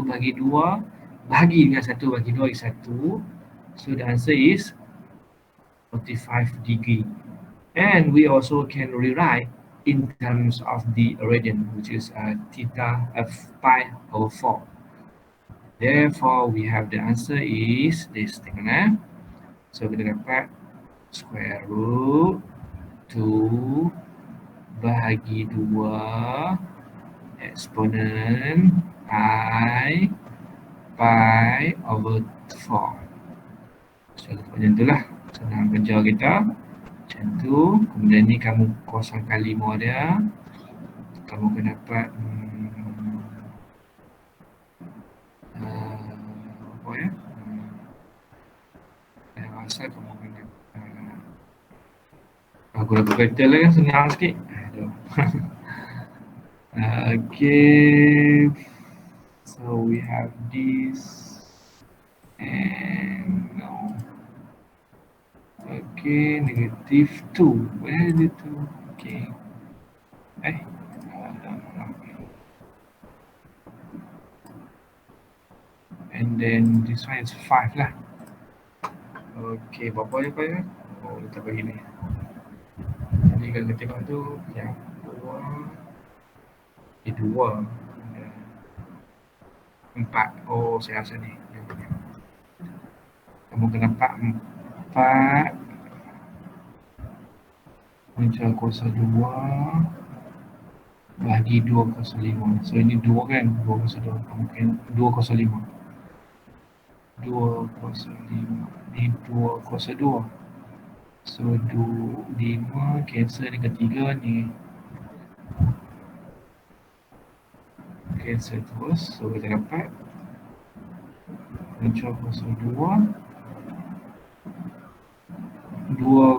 bagi 2 bahagi dengan 1 bagi 2 is 1. So the answer is 45 degree. And we also can rewrite in terms of the radian, which is theta pi over 4. Therefore, we have the answer is this thing. So kita dapat square root 2 bahagi 2 exponent I pi over 4. So macam itulah senang kerja kita. Macam tu. Kemudian ni kamu kosongkan 5 dia. Kamu akan dapat apa ya? Saya rasa kamu akan dapat aku dapat kereta lah kan, senang sikit. Aduh. Okay. So we have this and no. Okay, negative 2. Where is it 2? Okay. And then this one is 5 lah. Okay, berapa je ya? Oh, kita bagi ni. Jadi kalau kita tengok tu, yang 2. 4. Oh, saya rasa ni. Kamu kena nampak 4 punca kuasa 2 bagi 2 kuasa 5. So ini 2 kan? 2 kuasa 2. Mungkin 2 kuasa 5. 2 kuasa 5. Ni 2 kuasa 2. So 5 cancel dengan 3 ni. Cancel terus. So kita dapat punca kuasa 2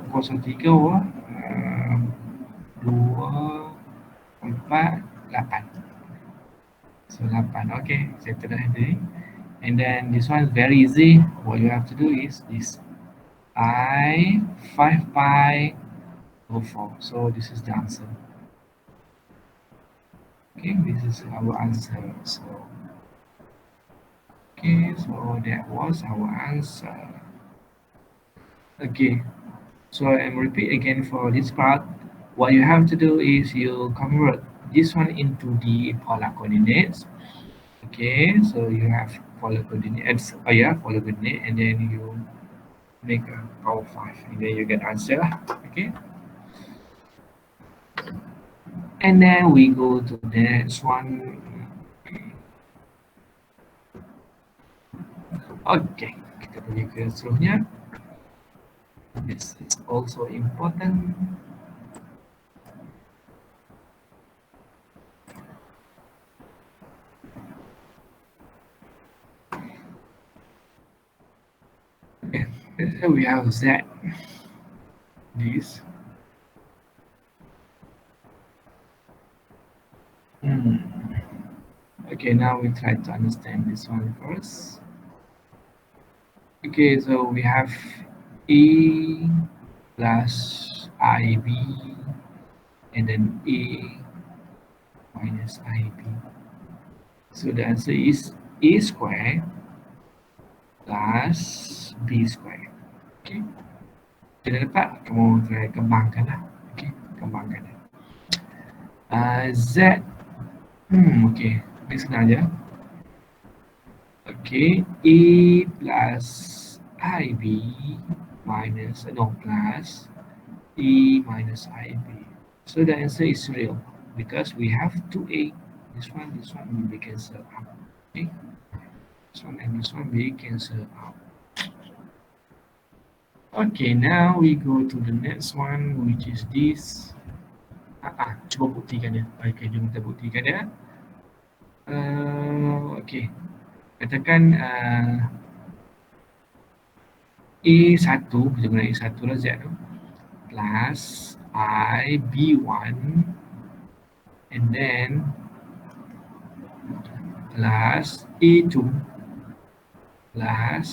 kuasa 3 2 4 8. So 8. Okay, settle dah tadi. And then this one is very easy. What you have to do is this I 5 pi over 4. So this is the answer. Okay, this is our answer. So okay, so that was our answer. Okay, so I'm repeat again for this part. What you have to do is you convert this one into the polar coordinates. Okay, so you have polar coordinates. Polar coordinate, and then you make a power 5, and then you get answer. Okay, and then we go to the next one. Okay, kita pergi ke seterusnya. This is also important. Okay, here we have Z. This. Okay, now we try to understand this one first. Okay, so we have A plus IB and then A minus IB. So the answer is A square plus B square. Okay. Kita dapat, kamu try kembangkan lah. Okay, kembangkan. Z. Okay, ini senang je. Okay, A plus IB minus, plus A minus IB. So the answer is real because we have 2A. This one will be cancelled out. Okay, this one and this one will be cancelled out. Okay, now we go to the next one, which is this. Cuba buktikan dia. Okay, jom kita buktikan dia. Okay, katakan A1, kita guna A1 lah Z tu, plus I B1 and then plus A2 plus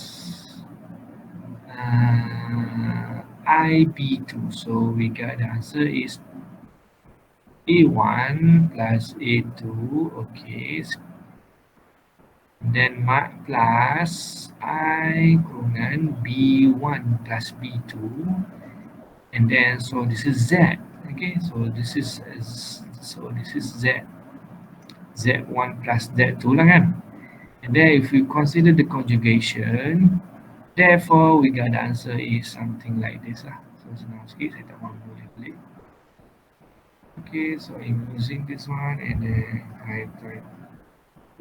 IB2. So we got the answer is A1 plus A2. Okay, then plus I kurungan B1 plus B2, and then so this is Z. Okay, so this is Z1 plus Z2 lah kan. And then if we consider the conjugation, therefore we got the answer is something like this lah. So senang sikit, saya tak mampu balik. Okay, so I'm using this one, and then I try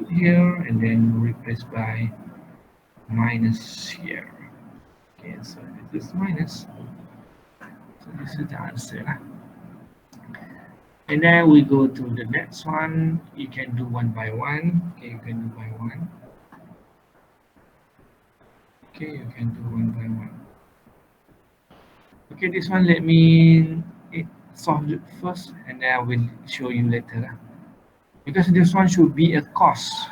here and then replace by minus here. Okay, so this is minus. So this is the answer lah. And then we go to the next one. You can do one by one. Okay, you can do by one. Okay, you can do one by one. Okay, this one let me solve it first, and then I will show you later lah. Because this one should be a cost.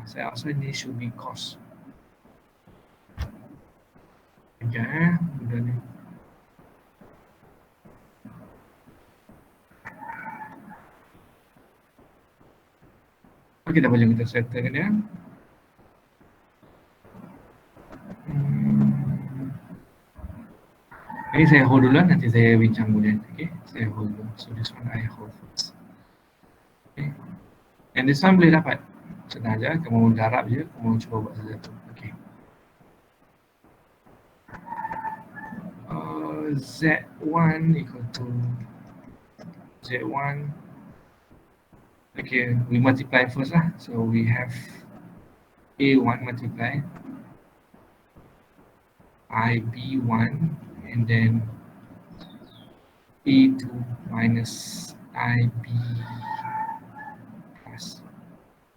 Saya also ini should be cost. Okay, udah ni. Okay, kita boleh kita settlekan dia. Ini saya hold dulu, nanti saya bincang kemudian. Okay, saya hold dulu. So this one I hold first. Okay, and this one boleh dapat. Senang aja, kamu darab je, kamu cuba buat sesuatu. Okay. Z1 equal to Z1. Okay, we multiply first lah. So we have A1 multiply IB1, and then A2 minus IB plus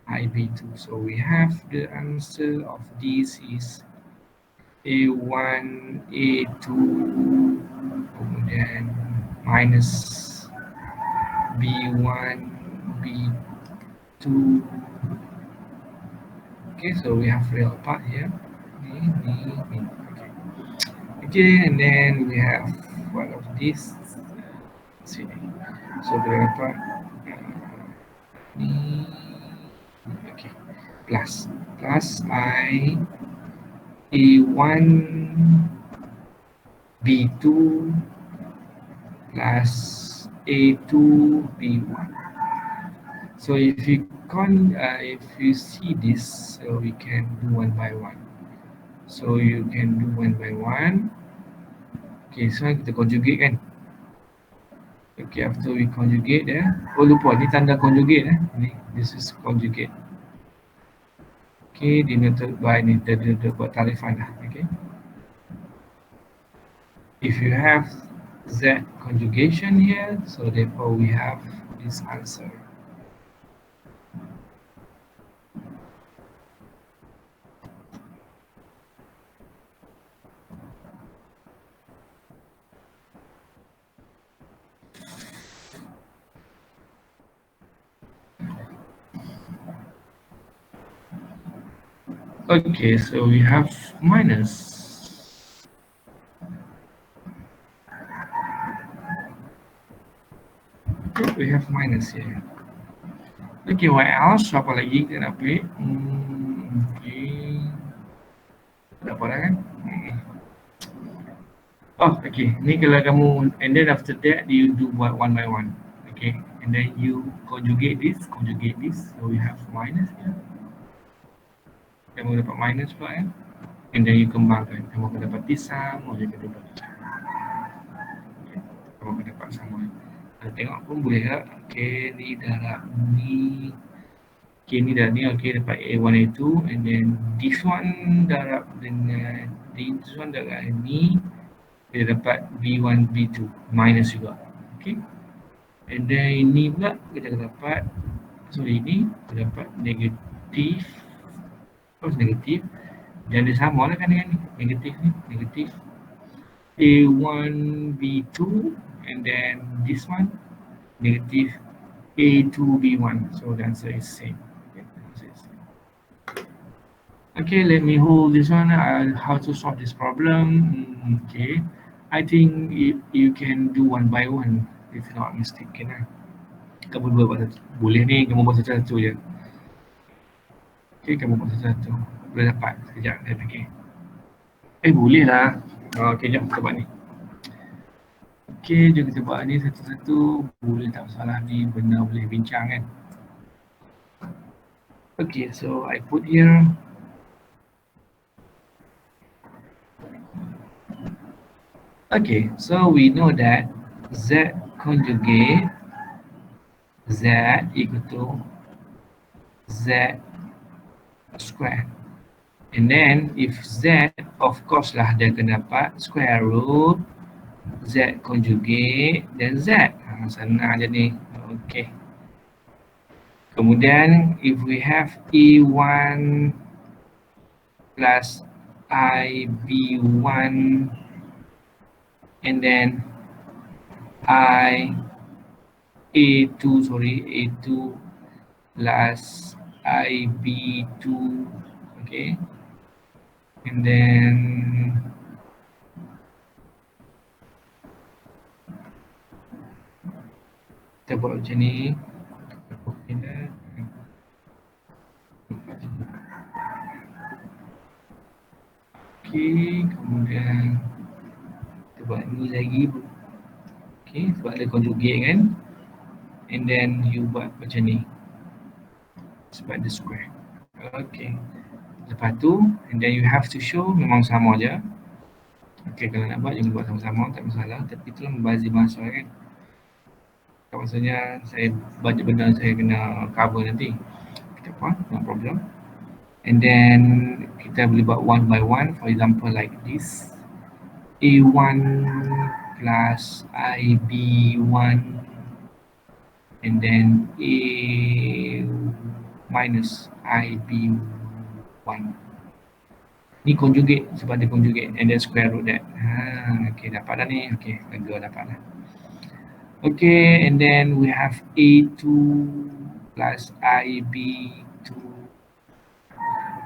IB2. So we have the answer of this is A1, A2, kemudian minus B1, B2. Okay, so we have real part here. Okay, and then we have one of these. Sini. So kita dapat ni. Okay, plus I A1 B2 plus A2 B1. So if you see this, so we can do one by one. So you can do one by one. Okay, so kita conjugate kan. Okay, after we conjugate oh lupa, ni tanda conjugate this is conjugate. Okay, denoted by ni dia buat tarifan lah. Okay, if you have Z conjugation here, so therefore we have this answer. Okay, so we have minus. Okay, we have minus here. Okay, what else? Apa lagi kita nak ambil? Okay. Tak apa dah kan? Oh, okay. Ni kalau kamu, and then after that you do one by one. Okay, and then you conjugate this. So we have minus here. Kamu dapat minus pula kan, and then you kembangkan, kamu akan dapat sama je kedua. Okay. Kamu akan dapat sama. Tengok pun boleh tak? Okay, ni darab ni. Okay, ni darab ni. Okay, dapat A1 A2, and then this one darab dengan this one darab ni, kita dapat B1 B2 minus juga. Okay, and then ini pula kita dapat, sorry, ini kita dapat negatif. Negatif, dan dia sama lah kan dengan ni, negatif A1 B2, and then this one negative A2 B1. So the answer is same. Okay, let me hold this one. How to solve this problem? Okay, I think you can do one by one if not mistaken. Kamu boleh ni, kamu buat satu-satu je. Okay, kamu buat satu-satu. Boleh dapat. Sekejap, saya fikir. Boleh lah. Okay, jom kita buat ni. Okay, jom kita buat ni satu-satu. Boleh tak masalah ni, benda boleh bincang kan. Okay, so I put here. Okay, so we know that Z conjugate Z equal to Z square. And then if Z, of course lah dia akan dapat square root Z conjugate dan Z. Senang je ni. Okay. Kemudian if we have A1 plus IB1 and then A2 plus IB2, okay, and then kita buat macam ni. Okay, kemudian kita buat ni lagi. Okay, sebab ada conjugate kan, and then you buat macam ni sebab ada square. Okay, lepas tu and then you have to show memang sama je. Okay, kalau nak buat jangan buat sama-sama, tak masalah, tapi itulah membazir masa kan. Tak maksudnya saya banyak benda saya kena cover nanti. Kita buat, no problem. And then kita boleh buat one by one. For example like this, A1 plus IB1 and then A minus IB1. Ni conjugate sebab dia conjugate and then square root that. Okay, dapat dah ni. Okay, lega dapat dah. Okay, and then we have A2 plus IB2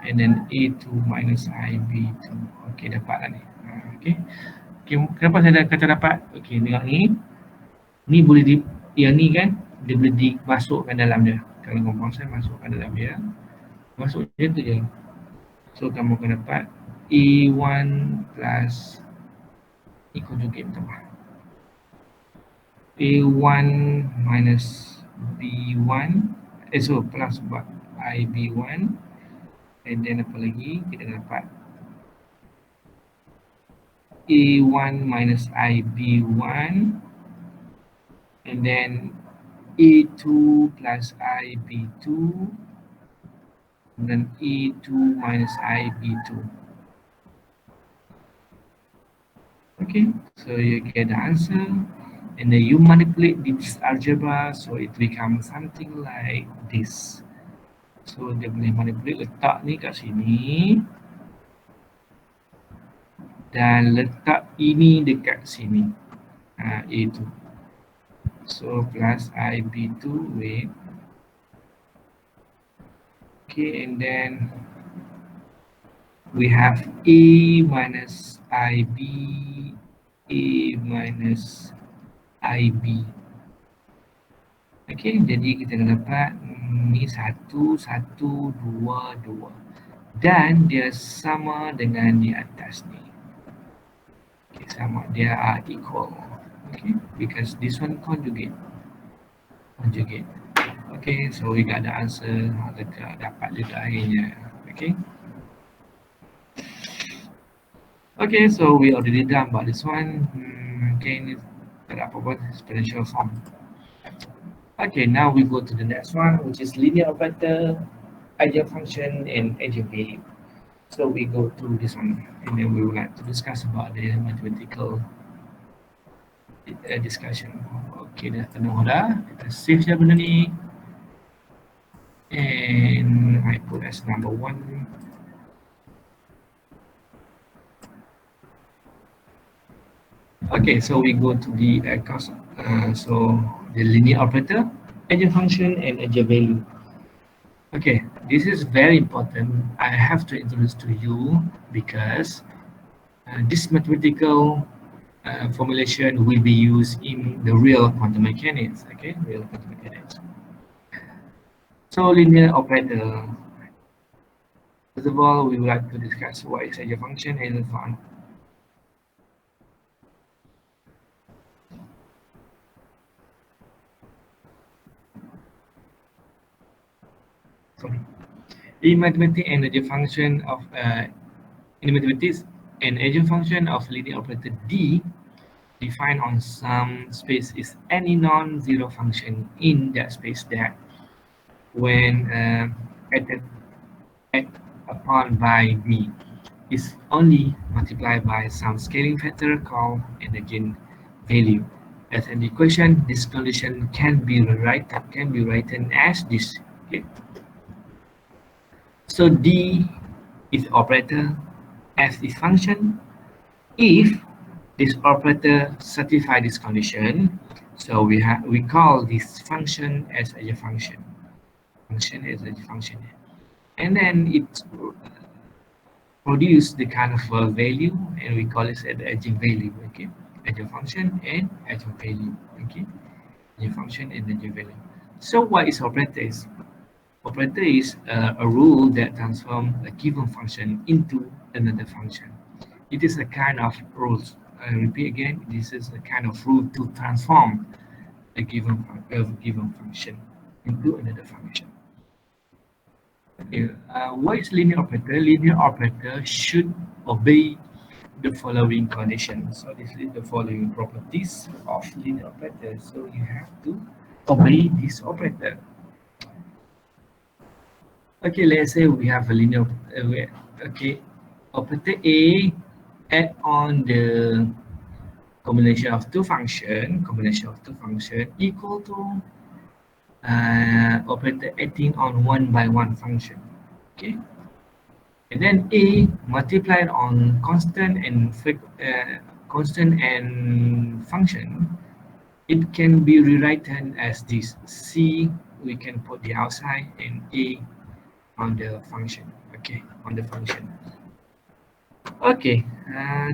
and then A2 minus IB2. Okay, dapat dah ni. Okay. Okay, kenapa saya kata dapat? Okay, tengok ni. Ni boleh yang ni kan, dia boleh dimasukkan dalam dia. Kalau kompon saya masukkan dalam dia. Masuk je tu je. So, kamu akan dapat A1 plus ni conjugate betul. A1 minus B1, so plus buat IB1 and then apa lagi kita dapat A1 minus IB1 and then A2 plus IB2 and then A2 minus IB2. Okay, so you get the answer and then you manipulate this algebra so it becomes something like this. So dia boleh manipulate, letak ni kat sini dan letak ini dekat sini. A2. So plus IB2 with okay, and then we have A minus IB, A minus IB. Okay, jadi kita akan dapat ni 1, 1, 2, 2 dan dia sama dengan di atas ni. Okay, sama, dia are equal. Okay, because this one conjugate. Okay, so we got the answer. Dapat juga akhirnya. Okay. Okay, so we already done about this one. Okay, ini tak ada apa-apa, exponential form. Okay, now we go to the next one, which is linear operator, ideal function, and eigenvalue. So we go to this one, and then we would like to discuss about the mathematical discussion. Okay, dah penuh dah. Kita save je benda ni. And I put as number 1. Okay, so we go to the so the linear operator, eigenfunction, and eigenvalue. Okay, this is very important. I have to introduce to you because this mathematical formulation will be used in the real quantum mechanics. Okay, real quantum mechanics. So linear operator. First of all, we would like to discuss what is edge function and so on. Sorry. In mathematics, an edge function of in mathematics, an edge function of linear operator D defined on some space is any non-zero function in that space that, when added add upon by D, is only multiplied by some scaling factor called an eigenvalue. As an equation, this condition can be written as this. Okay? So D is operator, F is function. If this operator satisfies this condition, so we call this function as a function. Function as a function, and then it produce the kind of value, and we call it an eigenvalue. Okay, eigenfunction and eigenvalue. Okay, eigenfunction and eigenvalue. So what is operator is? Operator is a rule that transforms a given function into another function. It is a kind of rules. I repeat again, this is a kind of rule to transform a given function into another function. Okay, what is linear operator? Linear operator should obey the following conditions. So this is the following properties of linear operator. So you have to obey this operator. Okay, let's say we have a linear. Okay, operator A add on the combination of two function equal to operator acting on one by one function. Okay, and then A multiplied on constant and function. It can be rewritten as this. C we can put the outside and A on the function. Okay, on the function. Okay,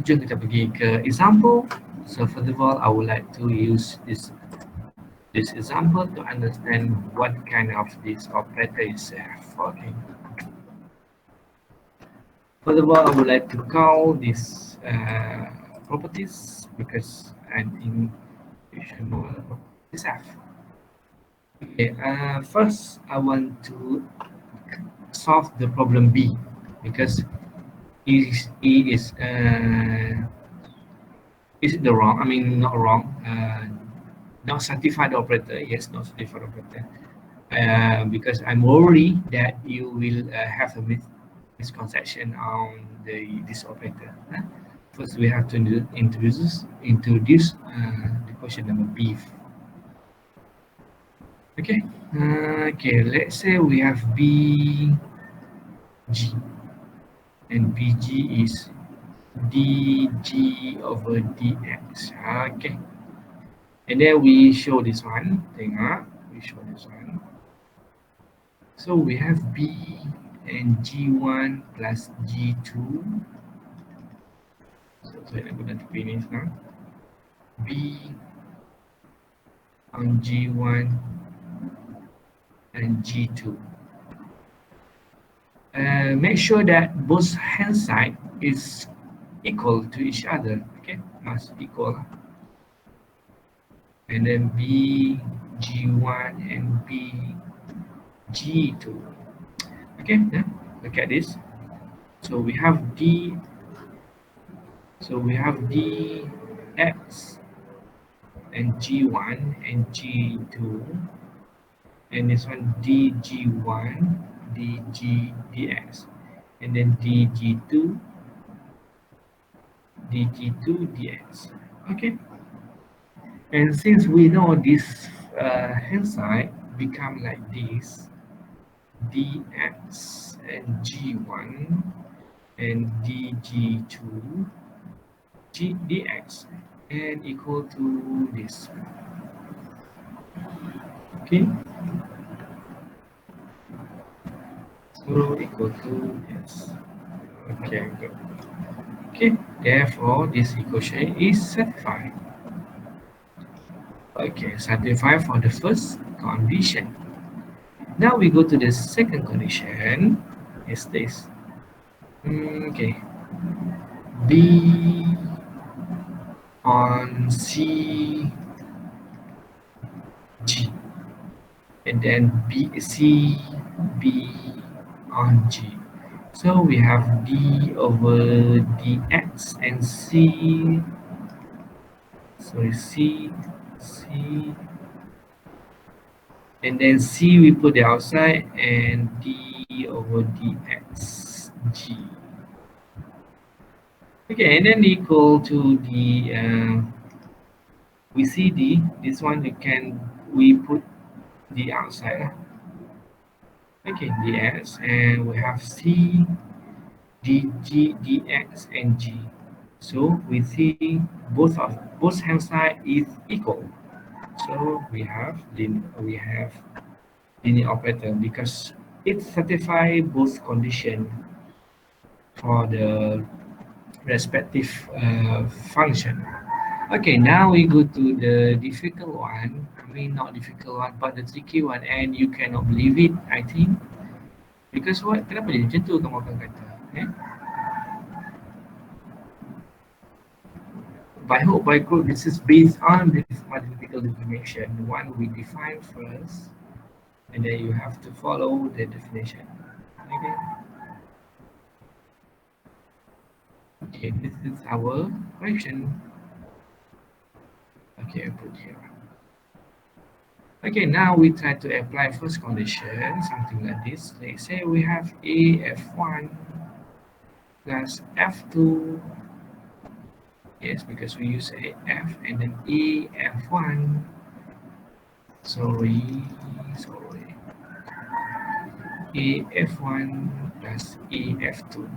jom kita pergi ke example. So first of all, I would like to use this example to understand what kind of this operator is. Okay. First of all, I would like to call this properties because I think you should know about this F. Okay, first I want to solve the problem B because is it the wrong? I mean, not wrong. Not certified operator. Yes, not certified operator. Because I'm worried that you will have a misconception on this operator. First, we have to introduce the question number B. Okay. Okay. Let's say we have BG, and BG is dg over dx. Okay, and then we show this one. We show this one. So we have B and G1 plus G2. So I'm going to finish now. B on G1 and G2. Make sure that both hand side is equal to each other. Okay, must equal. And then B G1 and B G2. Okay, yeah, look at this. So we have D. So we have dx and G1 and G2, and this one dg1 dx, and then dg2 dx. Okay, and since we know this hand side become like this, dx and G1 and dg2 dx, and equal to this. Okay, so equal to yes. Okay, good. Okay, therefore this equation is satisfied. Okay, satisfied for the first condition. Now we go to the second condition. Is this. Okay, B on C, G, and then B, C, B on G. So we have D over dx and C, sorry, C, and then C we put the outside and D over dx G. Okay, and then equal to the we see D. This one you can we put the outside. Okay, dx, and we have C, dg, dx, and G. So we see both hand side is equal. So we have linear operator because it satisfies both condition for the respective function. Okay, now we go to the difficult one. I mean, not difficult one, but the tricky one, and you cannot believe it, I think. Because what? Kenapa dia macam tu kamu akan kata? Eh? By hope, by group, this is based on this mathematical definition. One we define first, and then you have to follow the definition. Okay. Okay, this is our question. Okay, I put here. Okay, now we try to apply first condition, something like this. Let's say we have AF1 plus F2. Yes, because we use AF and then AF1. Sorry. AF1 plus AF2.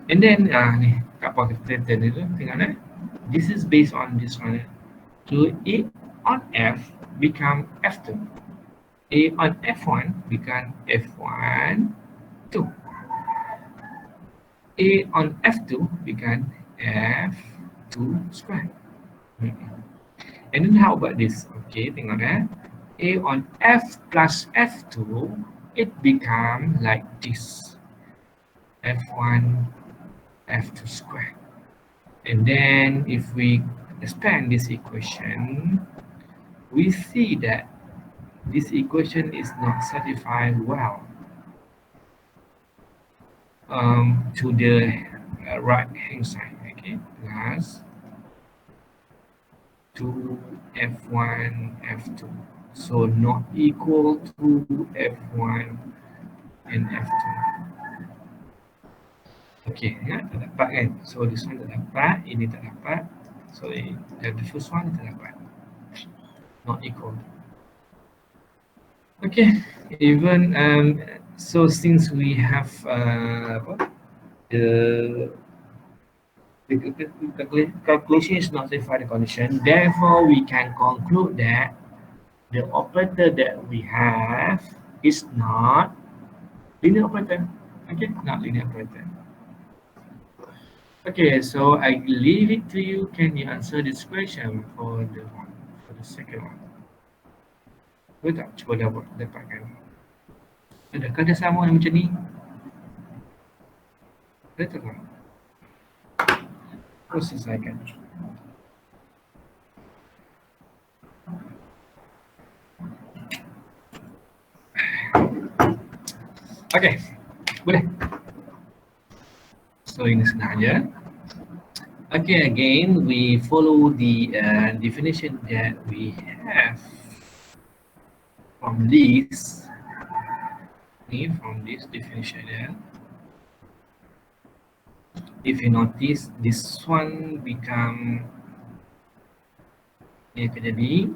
And then, ni, kat bawah kita turn itu, tengok this is based on this one. So A on F become F2. A on F1 become F1, 2. A on F2 become F2 square. And then how about this? Okay, tengok A on F plus F2, it become like this. F1, F2 square. And then if we expand this equation, we see that this equation is not satisfied well to the right hand side. Okay, plus 2 F1 F2, so not equal to F1 and F2. Okay, ya, tak dapat kan? So this one tak dapat, ini tak dapat. So the first one tak dapat, not equal. Okay, even so since we have the calculation is not satisfy the condition, therefore we can conclude that the operator that we have is not linear operator. Okay, not linear operator. Okay, so I leave it to you. Can you answer this question for the second one? Boleh tak cuba dapatkan? Adakah ada sama yang macam ni? Betul tak? Terus selesaikan. Okay, boleh. So ini senang aja. Okay, again we follow the definition that we have from this. From this definition, yeah. If you notice, this one become ini akan jadi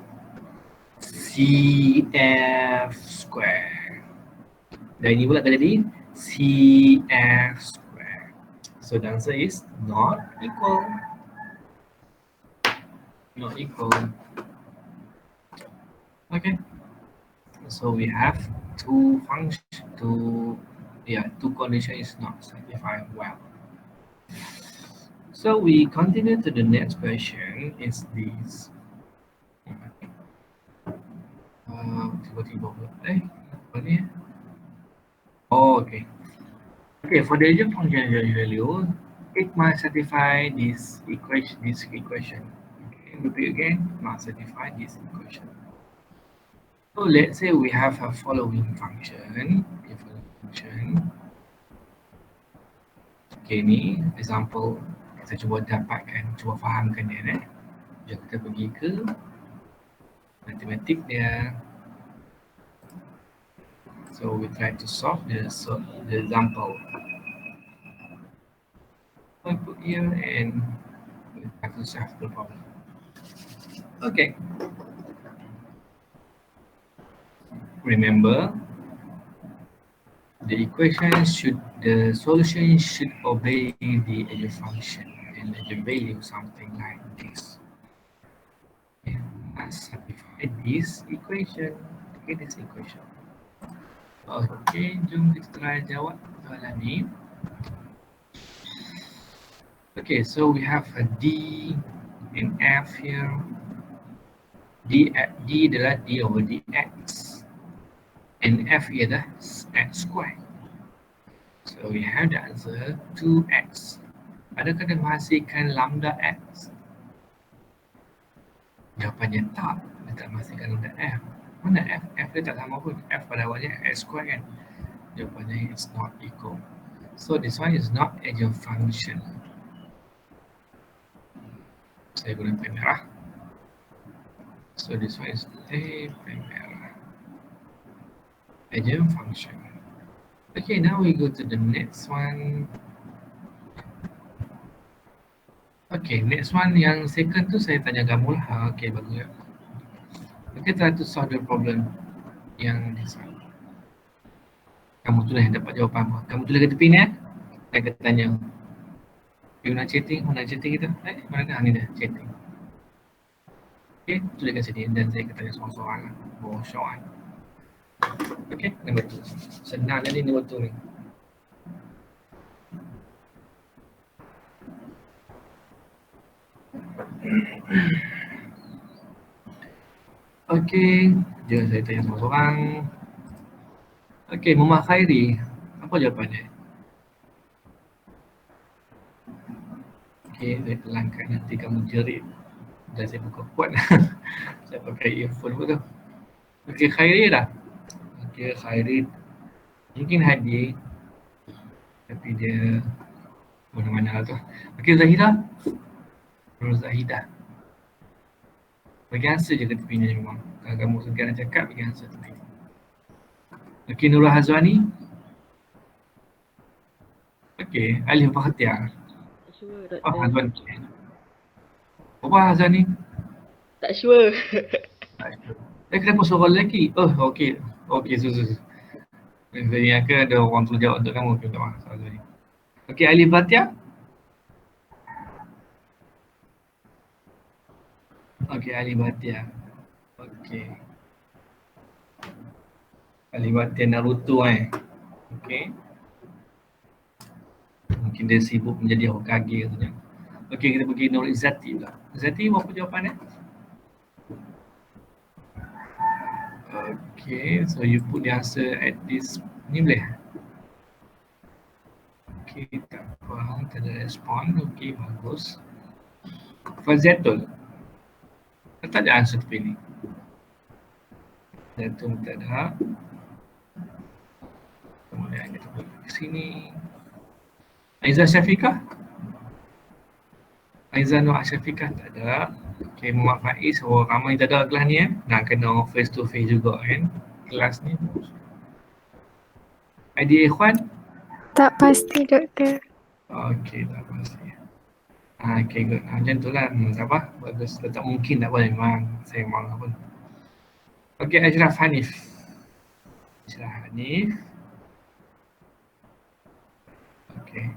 CF square. Dan ini pula akan jadi CF square. So the answer is not equal. Not equal. Okay. So we have two condition is not satisfied well. So we continue to the next question. Is this? Tiba-tiba apa ni? Oh, okay. Okay, for the agent function value, it must satisfy this equation. Okay, repeat again, must satisfy this equation. So let's say we have a following function. Okay, following function. Okay, ni example. Kita cuba dapatkan, cuba fahamkan dia. Jom kita pergi ke matematik dia. So we try to solve the example. I put here and we try to solve the problem. Okay. Remember, the solution should obey the edge function and the value something like this. Okay, let's satisfy this equation. Okay, this equation. Okay, jom kita try jawab soalan ni. Okay, so we have a D and F here. D adalah D over dx and F adalah x squared. So we have the answer 2x. Adakah dia menghasilkan lambda x? Jawapannya tak. Dia tak menghasilkan lambda f. Mana f? F dia tak sama pun. F pada awalnya x squared kan. Jawapannya it's not equal. So this one is not agent function. Saya guna pen merah. So this one is pen merah. Agent function. Okay, now we go to the next one. Okay, next one yang second tu saya tanya kamu lah. Okay, bagus. Okay, try to solve the problem yang this one. Kamu tu lah yang dapat jawapan apa. Kamu tulis kat tepi ni saya akan tanya. You nak chatting? Mana chatting kita? Mana ni dah chatting. Okay, tulis kat sini dan saya akan tanya soalan-soalan lah. Soalan. Okay, nombor 2. Senang ni nombor 2 ni. Okay, jom saya tanya seorang-seorang. Okay, Muhammad Khairi, apa jawapannya? Okay, saya pelangkan nanti kamu jerit. Dah saya buka kuat. Saya pakai earphone pun tu. Okay, Khairi dah. Okay, Khairi mungkin hadir tapi dia mana-mana lah tu. Okay, Zahida. Zahidah. Bagi answer je ke tepi ni memang. Kalau kamu segan nak cakap, bagi answer tepi. Okay, Nurul Hazwani. Okay, Alif Bahtiar. Sure, Oh, doktor. Hazwani. Apa Hazwani? Tak sure. Kenapa suara lelaki? Oh, okay. Okay, susu. Saya ingat ada orang tu jawab untuk kamu. Okay, tak maaf. Hazwani. Okay, Alif Bahtiar. Okay, Alif Bahtiar. Okay. Alif Bahtiar Naruto Okay. Mungkin dia sibuk menjadi Hokage katanya. Okay, kita pergi Nur Izzati pula. Izzati, apa jawapannya? Okay, so you put the answer at this. Ni boleh? Okay, tak apa. Tak ada respon. Okay, bagus. Fazatul. Tak ada answer tepi ni. Fazatul tak ada. Kemudian kita pergi ke sini. Aizah Syafiqah? Aizah Nur Syafiqah tak ada. Okay, Muhammad Faiz, orang ramai tak ada kelas ni Nak kena face to face juga kan kelas ni. ID Ikhwan? Tak pasti, doktor. Okay, tak pasti. Okay, good. Macam tu lah. Tak apa. Bagus. Tak mungkin tak boleh memang. Saya memang apa. Okay, Ashraf Hanif. Ashraf Hanif. Okay.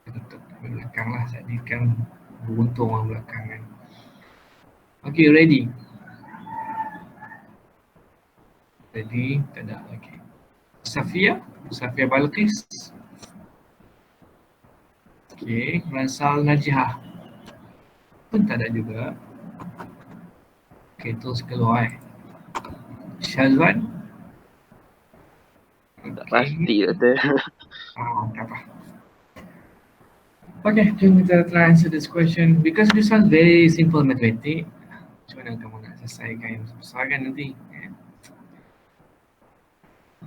Kita tutup di belakang lah. Saat ni kan beruntung orang belakang kan. Okay, ready? Ready? Tak ada. Okay. Safia Balqis. Okay, Ransal Najihah pun tak ada juga. Okay, terus keluar Syazwan. Tak pasti, doktor. Tak apa. Okay, jom kita try answer this question because this one very simple mathematics. Macam mana kamu nak selesaikan soalan nanti?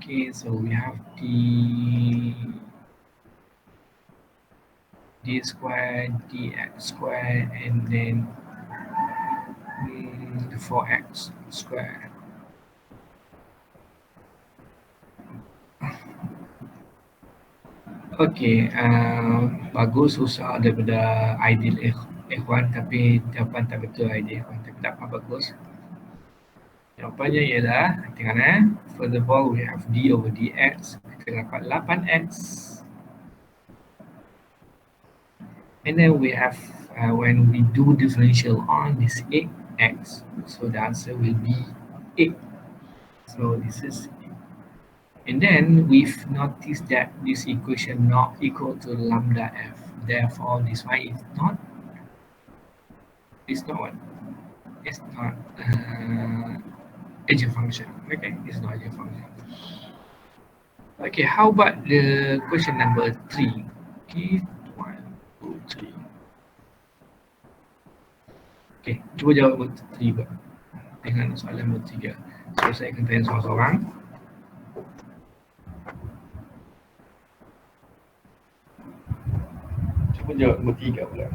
Okay, so we have d squared, dx squared, and then 4x squared. Okay, bagus susah daripada ideal F1 tapi jawapan tak betul ideal F1 tapi tak apa bagus. Jawapannya ialah tengok first of all we have d over dx, kita dapat 8x, and then we have when we do differential on this 8x, so the answer will be 8. So this is, and then we've noticed that this equation not equal to lambda f, therefore this one is not, it's not what, it's not agent function. Okay, it's not agent function. Okay, how about the question number 3? Okay, 1, 2, 3. Okay, cuba jawab nombor 3 pula dengan soalan nombor 3. So saya akan tanya seorang-seorang. Cuba jawab nombor 3 pula.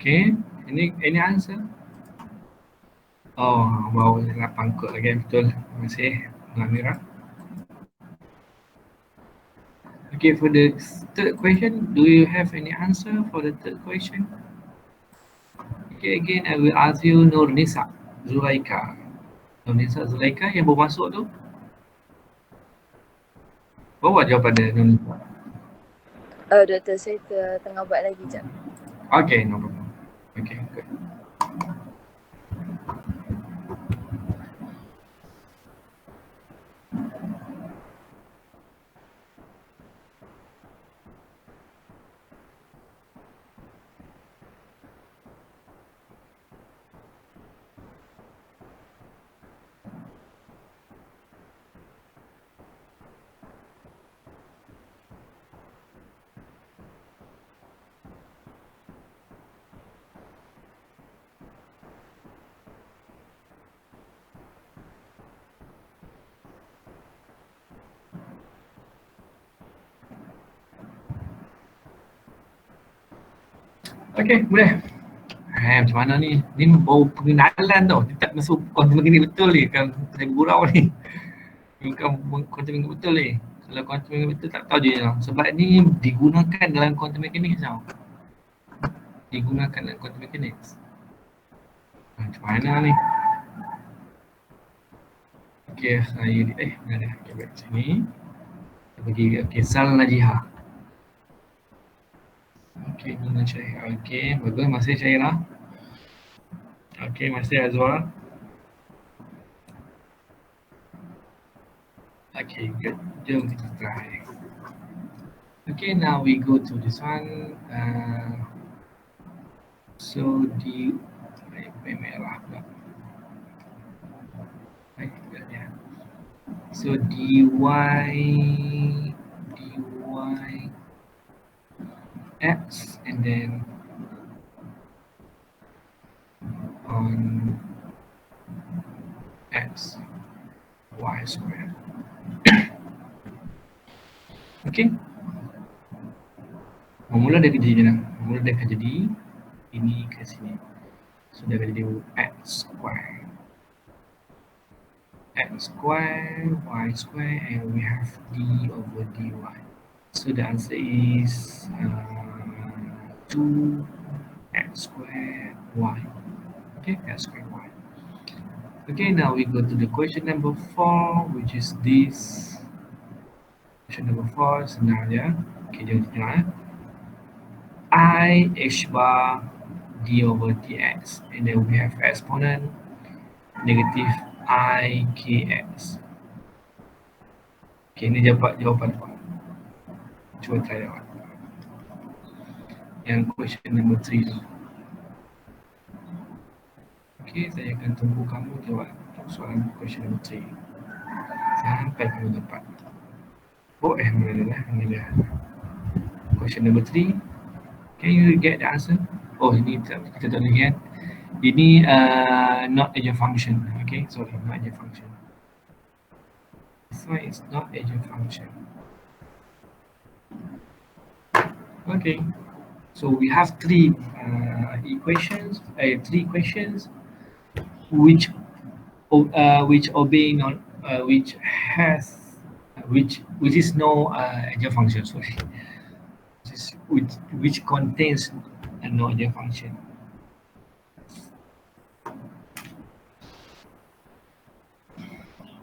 Okay, any answer? Oh, wow, 8 kot lagi, betul. Terima kasih, Amira. Okay, for the third question, do you have any answer for the third question? Okay, again, I will ask you Nurnisa, Zulaika. Nurnisa, Zulaika yang baru masuk tu. Bawa jawapan dia, Nurnisa. Doktor, saya tengah buat lagi jap. Okay, no problem. Okay, good. Okay, boleh. Macam mana ni? Ni baru pengenalan tau. Dia tak masuk kuantum mekanik betul ni. Kan saya gurau ni. Bukan kuantum mekanik betul ni. Kalau kuantum mekanik betul tak tahu je tau. Sebab ni digunakan dalam kuantum mekanik tau. Digunakan dalam kuantum mekanik. Macam mana ni? Okay, saya mana dah? Okay, baik sini. Kita pergi, okay, Sal Najihah. Okay, guna Syahira. Okay, bagus. Masih Syahira. Okay, masih Azwar. Okay, good. Jom kita try. Okay, now we go to this one. So di merah pula. So dy x and then on x y squared. Okay. Memula dia kerja je lah. Memula dia akan jadi ini ke sini. So dia akan jadi x square. X square, y square, and we have d over dy. So the answer is 2x squared y. Okay, x squared y. Okay, now we go to the question number 4, which is this. Question number 4, senang je. Okay, jom kita tengok. I h bar d over dx, and then we have exponent negative I kx. Okay, ni jawapan dapat. Cuba try dapat. Yang question number 3 tu. Okay, saya akan tunggu kamu jawab soalan question number 3 sampai kamu dapat. Mana dah? Ini dia. Question number 3. Can you get the answer? Oh, ini kita tak boleh kan? Ini not agent function. Okay, sorry, not agent function. This one is not agent function. Okay, so we have three questions which obey non which is no agent function. Sorry, which contains a no agent function.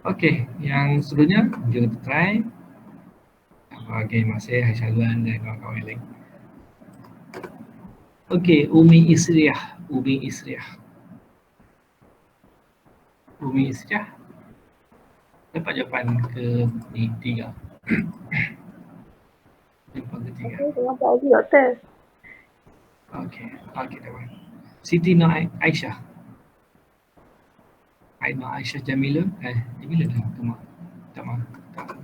Okay, yang seterusnya kita try. Okay, masih Syazwan dan kawan-kawan lain. Okay, Umi Isriah. Dapat jawapan ke ni 3. Jawapan ketiga. Tengah buat lagi doktor. Okay, dapat. Siti Nur Aisyah. Aisyah Jamila. Jamila dah kemar.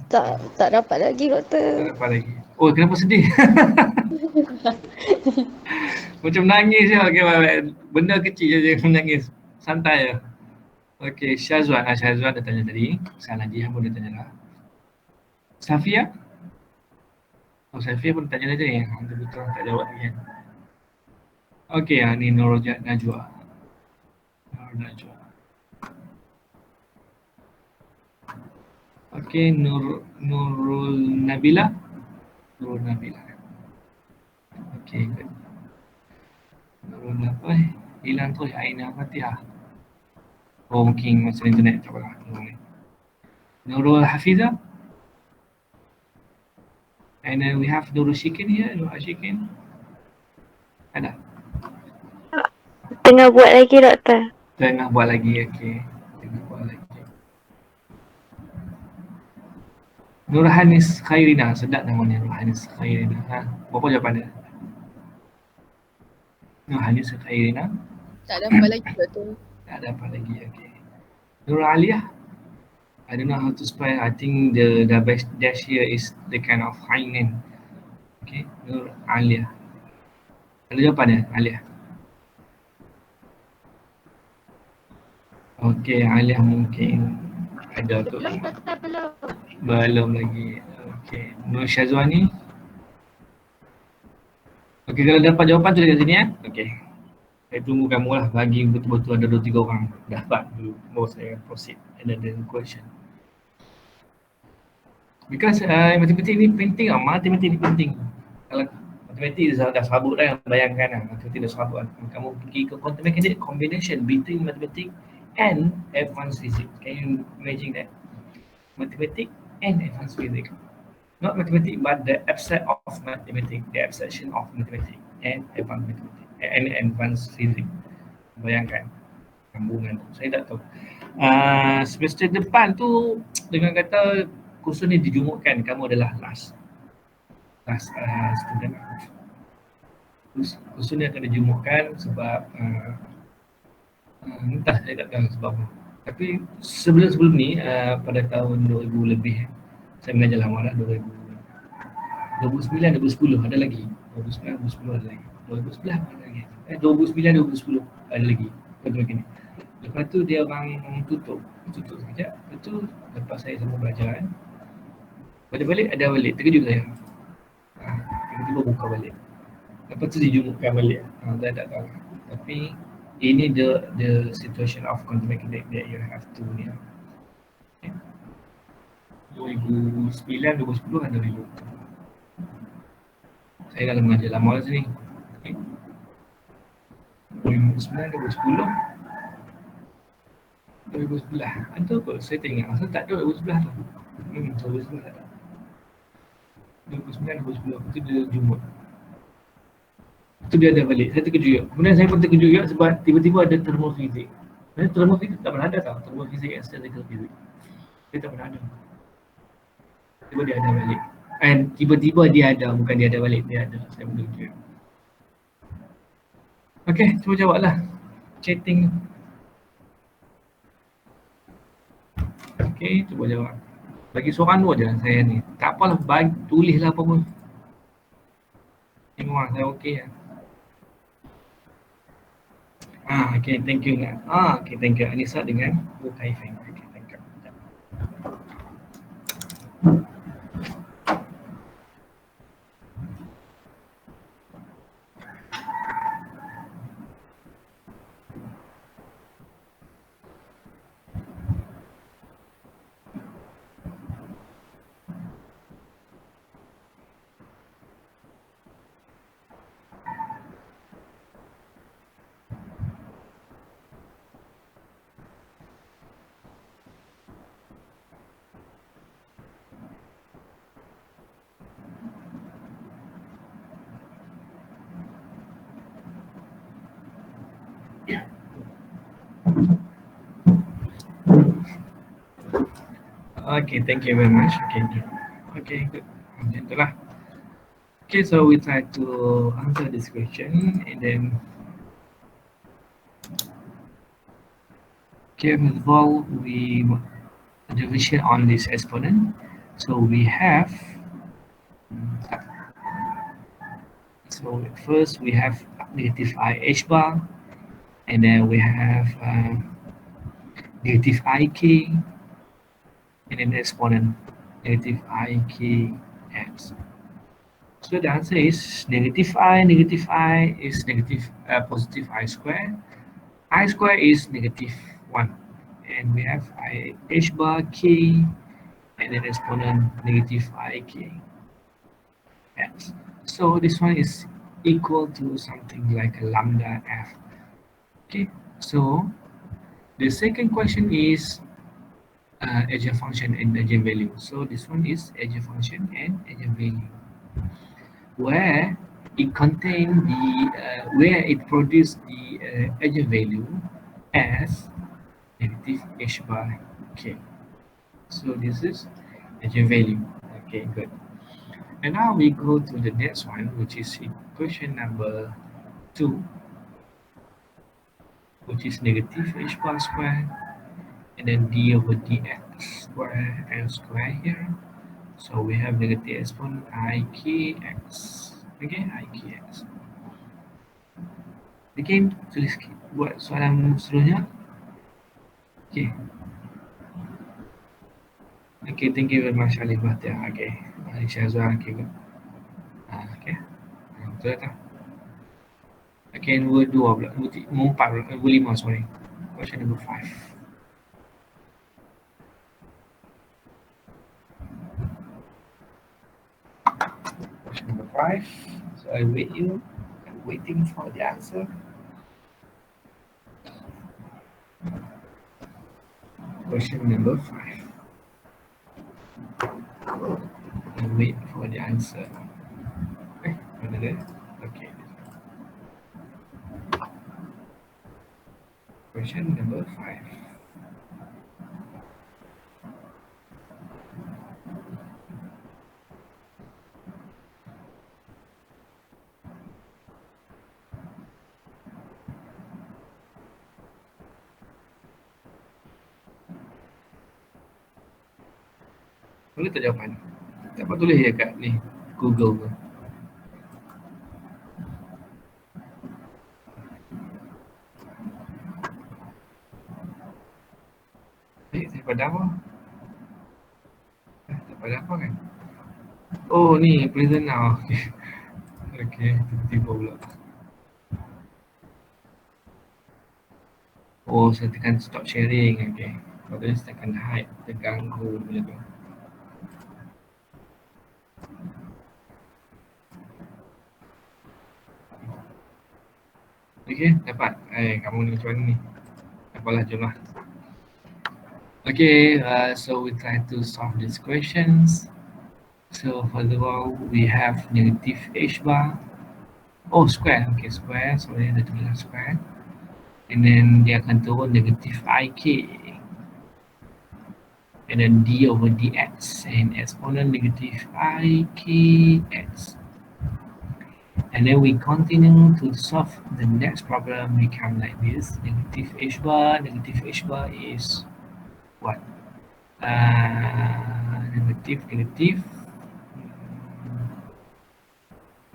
Tak dapat lagi doktor. Tak dapat lagi. Oh, kenapa sedih? Macam nangis je. Okay, benda kecil je menangis. Santai je. Okay, Syazwan dah tanya tadi. Salah Jihan pun dah tanya lah. Safia? Oh, Safia pun tanya tadi. Betul tak jawab lagi kan. Okay, ni Nurul Najwa. Okay, Nurul Nabila. Okay, good. Nurul apa? Hilang terus Aina Fatihah. Oh, mungkin masa internet tak apalah. Nurul Hafizah. And then we have Nurul Shikin here. Nurul Shikin. Ada? Tengah buat lagi doktor. Tengah buat lagi, okay. Nurhanis Khairina, sedap namanya Nurhanis Khairina. Berapa jawapan dia? Nurhanis Khairina. Tak dapat lagi doktor. Tak dapat lagi, okay. Nur Aliyah. I don't know how to spell. I think the dash here is the kind of high name. Okay, Nur Aliyah. Ada jawapan dia, Aliyah? Okay, Aliyah mungkin ada tu. Belum lagi. Okay, Nur Syazwani. Okay, kalau dapat jawapan tu dekat sini Okay. Saya tunggu kamu lah bagi betul-betul ada 2-3 orang dapat dulu. Baru saya proceed another question. Because matematik ni penting lah. Matematik ni penting. Kalau matematik dah sabut dah, bayangkan lah. Matematik dah sabut lah. Kamu pergi ke quantum mechanics, combination between mathematics and advanced physics. Can you imagine that? Mathematics and advanced physics. Not mathematics, but the abstract of mathematics, the abstraction of mathematics and advanced mathematics and advanced physics. Bayangkan sambungan tu. Saya tak tahu. Semester depan tu dengan kata kursus ni dijumukkan, kamu adalah last student. Kursus ni akan dijumukkan sebab entah, saya tak tahu sebab apa. Tapi sebelum ni pada tahun 2000 lebih saya mengajar lama dah. 2009, 2010 ada lagi. 2009, 2010 ada lagi. 2011 ada lagi. 2009, 2010 ada lagi. Lepas tu dia orang tutup sekejap. Lepas tu lepas saya semua belajar balik ada balik, terkejut saya. Tiba-tiba buka balik. Lepas tu dijumukkan balik. Saya tak tahu. Tapi ini the situation of quantum mechanics that you have to ni. Okay. 2009, 2010 ada dulu. Saya dah mengajar lama kat sini. Okay. 2009, 2010 ada kot, saya tak ingat. Asal tak ada 2011 tu. 2011 tak ada. 2009, 2010 itu dia jumpa. Itu dia ada balik. Saya terkejut juga. Kemudian saya pun terkejut juga sebab tiba-tiba ada termofisik. Sebenarnya termofisik tak pernah ada tau. Termofisik and statistical physics. Dia tak pernah ada. Tiba dia ada balik. And tiba-tiba dia ada, bukan dia ada balik, dia ada. Saya boleh tunjuk. Okay, cuba jawablah. Chatting. Okay, cuba jawab. Bagi seorang dua je saya ni. Tak apalah, tulislah apa pun. Tengok saya okey lah. Okay, thank you. Okay, thank you. Anissa dengan Bukaifeng. Okay, thank you. Okay, thank you very much. Okay, good. Macam itulah. Okay, so we try to answer this question and then okay, first of all, we division on this exponent. So we have first we have negative I h bar, and then we have negative I k, and then the exponent negative I k x. So the answer is negative I is negative positive I square. I square is negative 1. And we have I h bar k, and then exponent negative I k x. So this one is equal to something like a lambda f. Okay, so the second question is eigenfunction and eigenvalue. So this one is eigenfunction and eigenvalue, where it contain the where it produce the eigenvalue as negative h bar k. So this is eigenvalue. Okay, good. And now we go to the next one, which is equation number 2, which is negative h bar square, and then d over dx square and square here. So we have negative exponent ikx. Okay, ikx. Again, tulis buat soalan seterusnya. Okay. Okay, thank you very much Alif Bahtiar. Okay, Aisyah Azhar. Okay, good. Okay. Betul tak? Okay, nombor 2 pula. Nombor 4 pula. Nombor 5, sorry. Question number 5. Question number 5. So I wait you. I'm waiting for the answer. Question number 5. I wait for the answer. Mana dia? Okay. Question number 5. Boleh tak jawapan? Dapat tulis je kat ni Google tu. Saya pada apa? Tak pada apa kan? Oh ni present now. Okay, tiba-tiba pula. Oh, saya tekan stop sharing. Okay. Lepas tu saya tekan hide, terganggu benda tu. Okay, dapat. Kamu ni macam mana ni? Apalah, jomlah. Okay, so we try to solve these questions. So first of all, we have negative h bar. Oh, square. Okay, square. Sorry, ada tulis square. And then dia akan turun negative ik. and then d over dx and exponent negative I k x. And then we continue to solve the next problem become like this. Negative h bar is what? Negative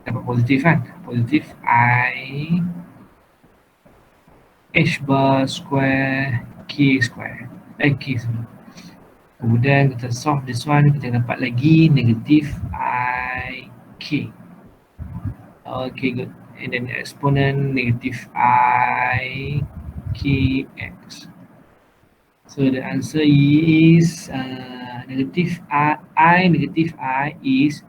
dapat positif kan? Positif I h bar square k square. K semua. Kemudian kita solve this one, kita dapat lagi negatif I k. Okay, good. And then exponent negative I k x. So the answer is negative I is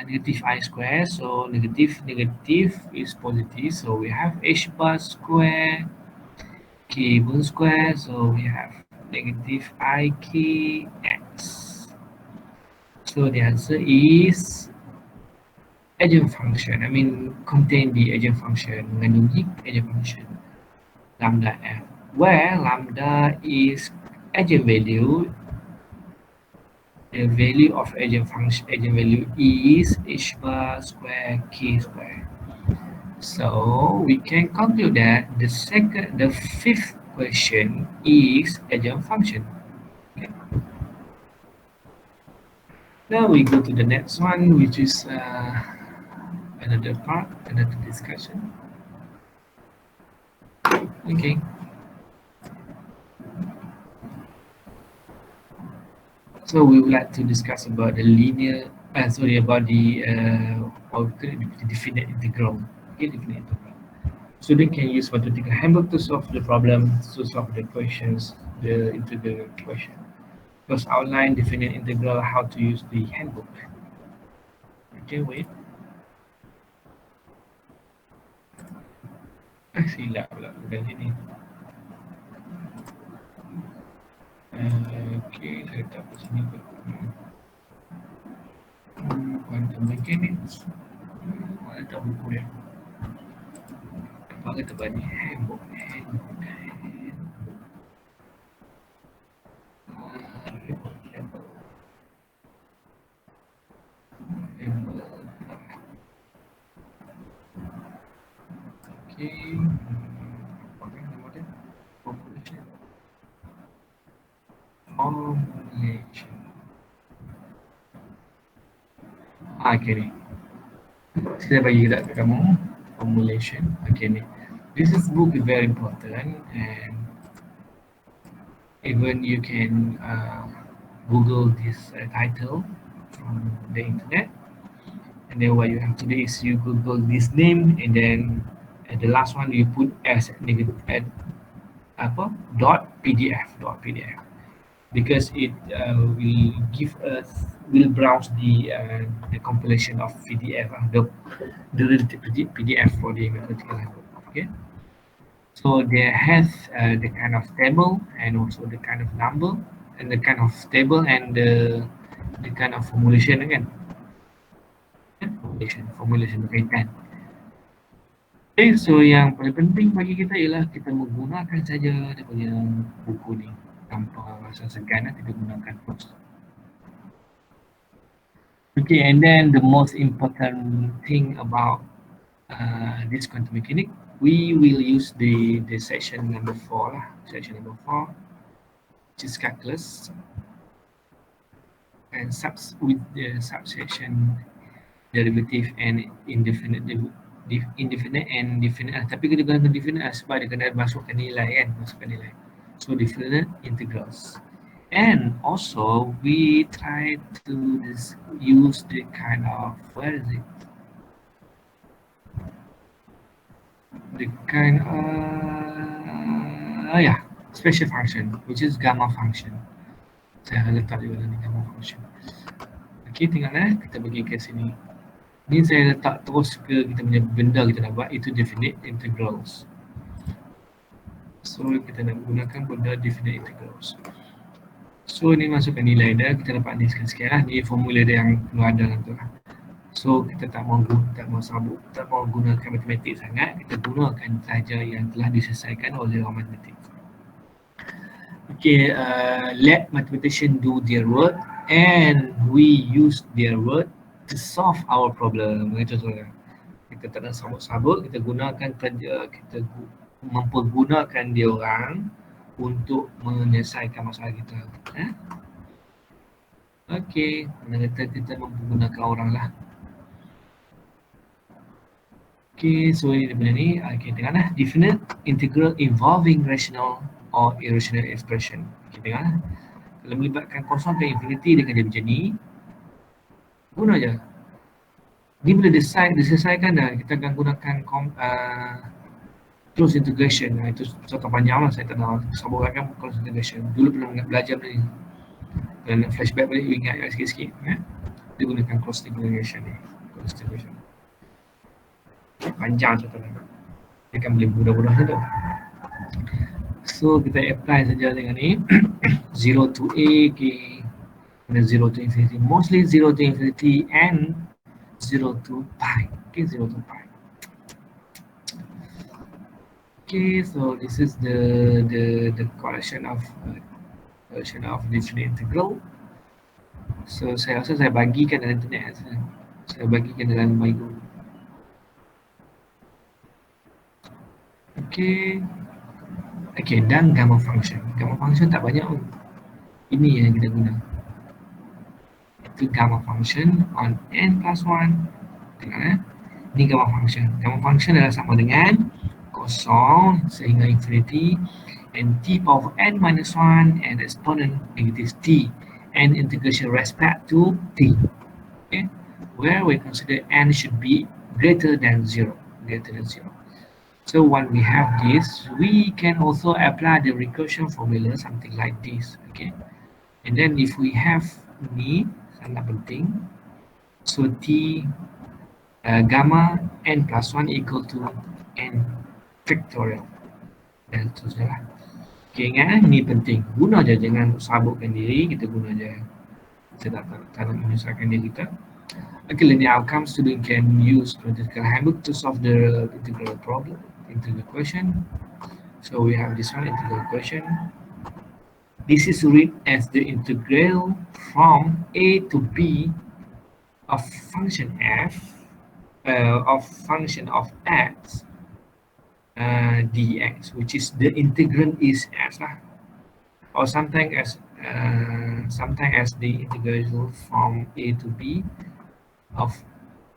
negative I square. So negative is positive. So we have h bar square k pun square. So we have negative I k x. So the answer is eigenfunction. I mean contain the eigenfunction, mengandungi eigenfunction lambda f, where lambda is eigenvalue. The value of eigenvalue is h bar square k square. So we can conclude that the fifth question is eigenfunction. Okay. Now we go to the next one, which is another part, another discussion. Okay. So we would like to discuss about the about the definite integral. Okay, definite integral. Student can use mathematical handbook to solve the problem, to solve the questions, the integral question. First outline definite integral, how to use the handbook. Okay, wait. Silap pula bukan sini. Okay, saya letak kat sini. Quantum mechanics. Mana tak buku dia? Apa kata tadi? Handbook. Okay. Pakai nama dia. Population. Formulation. Okay ni. Saya bagi kat kamu. Formulation. Okay ni. This is book is very important, and even you can Google this title from the internet. And then what you have to do is you Google this name, and then at the last one you put as negative .pdf, because it will browse the compilation of PDF, the related PDF for the mathematical handbook. Okay, so there has the kind of table and also the kind of number and the kind of table and the kind of formulation again. Formulation berkaitan. Okay, so yang paling penting bagi kita ialah kita menggunakan saja dia punya buku ni tanpa rasa segan, kita gunakan terus. Okay, and then the most important thing about this quantum mechanics, we will use the section number 4 lah, which is calculus, and with the subsection derivative and indefinite and definite. Tapi kita gunakan definite sebab dia kena masukkan nilai kan, so definite integrals. And also we try to use the kind of special function, which is gamma function. Saya letak di dalam gamma function. Okay, tengok kita bagi ke sini. Ni saya letak terus ke kita punya benda kita nak buat, itu definite integrals. So kita nak gunakan benda definite integrals. So ni masukkan nilai dia, kita dapat ni sekian lah. Ni formula dia yang keluar dalam tu lah. So kita tak mau gunakan matematik sangat, kita gunakan saja yang telah diselesaikan oleh orang matematik. Okay, let mathematician do their work and we use their work to solve our problem. Itu contohnya. Kita tak nak sabut-sabut, kita gunakan kerja, mempergunakan dia orang untuk menyelesaikan masalah kita. Okey, mana kata kita mempergunakan orang lah. Okay, so ini benda ni, okay, tengok lah. Definite integral involving rational or irrational expression. Okay, tengok lah. Kalau melibatkan kosong ke infinity dengan dia macam ni, guna je. Ni boleh diselesaikan dah. Kita akan gunakan close integration. Itu contoh panjang lah, saya tak nak sabarkan close integration. Dulu pernah belajar benda ni. Kalau nak flashback balik, you ingat sikit-sikit. Dia gunakan close integration ni. Close integration. Panjang contohnya. Dia kan boleh mudah-mudah tu. So kita apply saja dengan ni. 0 to a, okay. And 0 to infinity. Mostly 0 to infinity and 0 to pi. Okay, 0 to pi. Okay, so this is the collection of definite integral. So saya rasa saya bagikan dalam internet. Saya bagikan dalam my group. Okay, dan gamma function. Gamma function tak banyak pun. Ini yang kita guna. Itu gamma function on n plus 1. Tengok Ini gamma function. Gamma function adalah sama dengan kosong sehingga infinity and t power n minus 1 and exponent negative t and integration respect to t. Okay, where we consider n should be greater than 0. So when we have this, we can also apply the recursion formula, something like this, okay? And then if we have ni, sangat penting, so t gamma n plus 1 equal to n factorial. Dan seterusnya lah. Okay, ingat ni penting. Guna je, jangan sabukkan diri, kita guna je. Kita tak nak menyusahkan diri kita. Okay, linear outcomes, student can use theoretical handbook to solve the integral problem. Integral question. So we have this one, integral question. This is read as the integral from a to b of function f of function of x dx, which is the integrand is x lah, or sometimes as the integral from a to b of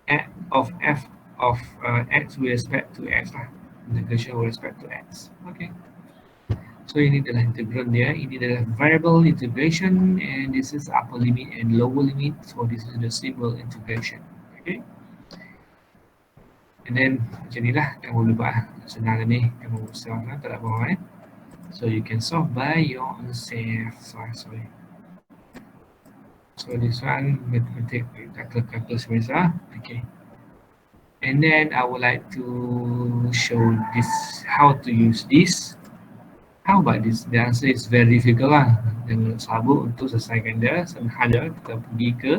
f of x with respect to x lah. Integration with respect to x. Okay. So ini adalah integral dia. Ini adalah variable integration, and this is upper limit and lower limit. So this is the simple integration. Okay. And then macam ni lah kamu boleh buat senang ni. Kamu solve lah, tak ada apa-apa. So you can solve by your own self. Sorry. So this one mathematics calculus semester. Okay. And then I would like to show this, how to use this. How about this? The answer is very difficult lah. Jangan sabuk untuk selesaikan dia. Sengaja kita pergi ke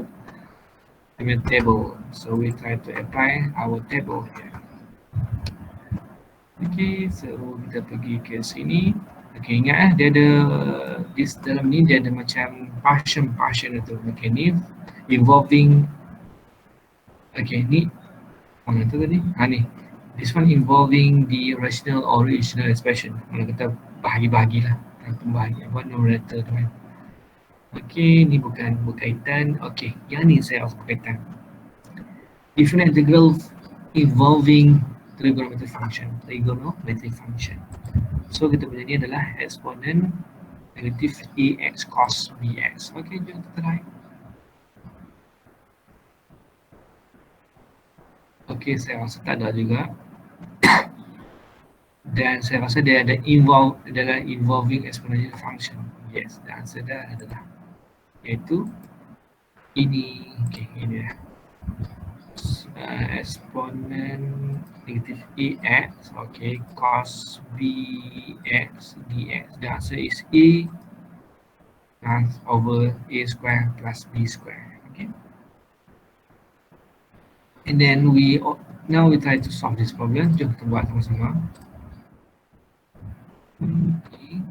table. So we try to apply our table here. Okay, so kita pergi ke sini. Okay, ingat dia ada this dalam ni dia ada macam partition itu. Okay, ni involving. Okay, ni mana tu tadi? Ni. This one involving the rational or irrational expression. Mana kita bahagi-bahagilah. Pembahagian buat numerator tu kan. Okay, ni bukan berkaitan. Okay, yang ni saya harus berkaitan. Different integral involving trigonometric function. So kita punya ni adalah exponent negative ax cos bx. Okay, jom kita try. Okay, saya rasa tak ada juga. Dan saya rasa dia ada involving exponential function. Yes, the answer dah adalah iaitu ini. Okay, ini dah. Exponent negative ax, okay, cos bx dx. The answer is a over a square plus b square. Okay. And then now we try to solve this problem. Jom kita buat sama-sama. Okay.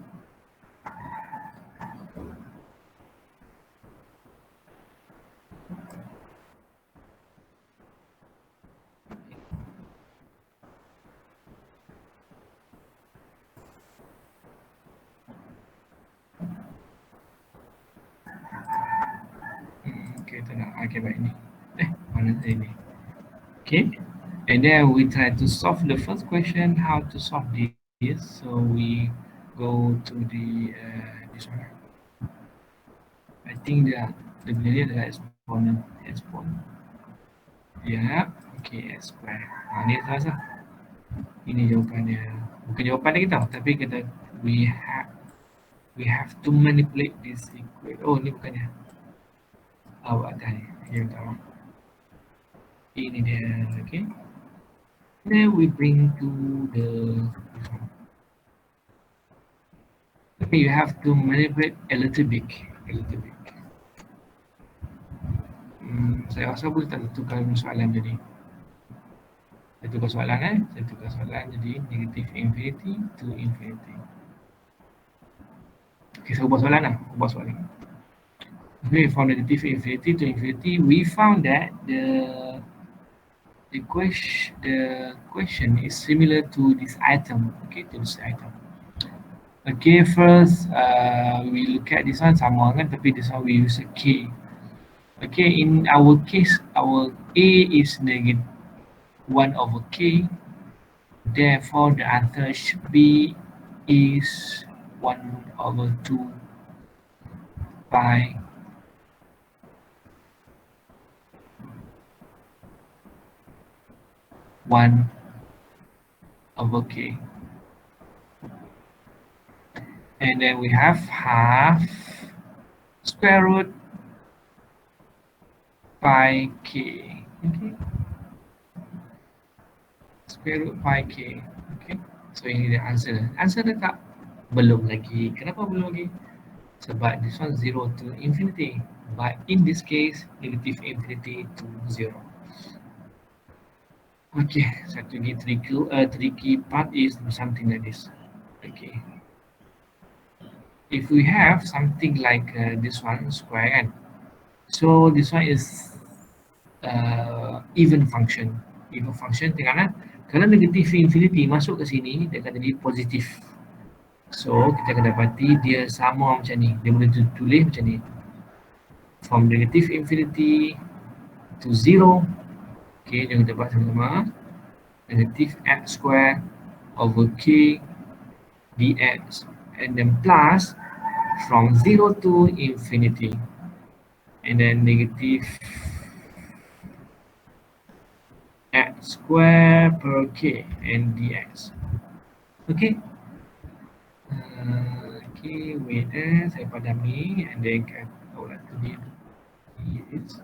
Okay, tak nak. Okay, baik ni. Mana tadi ni? Okay. And then we try to solve the first question, how to solve this. So we go to this one. I think the beliau adalah exponent. Ya, okay, S square. Ni salah. Ini jawapannya. Bukan jawapan kita, tapi kita we have to manipulate this equation. Oh, ni bukannya. Awak dah ni. Yang tahu. Ini dia, okay. Then we bring to the this one. Okay, you have to manipulate a little bit. Saya rasa boleh tak tukar soalan jadi. Saya tukar soalan jadi negative infinity to infinity. Okay, saya ubah soalan. Okay, from negative infinity to infinity, we found that the question is similar to this item. Okay, to this item. Okay, first we look at this one sama kan, tapi this one we use a k. Okay, in our case, our a is negative 1 over k. Therefore, the answer should be is 1 over 2 pi one over k. And then we have half square root pi k. Okay. Square root pi k. Okay. So ini the answer. Answer dah tak? Belum lagi. Kenapa belum lagi? Sebab this one 0 to infinity. But in this case, negative infinity to 0. Okay, satu lagi tricky part is something like this. Okay. If we have something like this one square kan, so this one is even function. Even function tengok kan, kalau negative infinity masuk ke sini, dia akan jadi positif. So kita akan dapati dia sama macam ni. Dia boleh tulis macam ni. From negative infinity to 0. Okay, jangan kita buat sama-sama. Negative x square over k dx, and then plus from 0 to infinity, and then negative x square per k and dx. Okay. Okay, wait, saya padam ni, and then I would like to is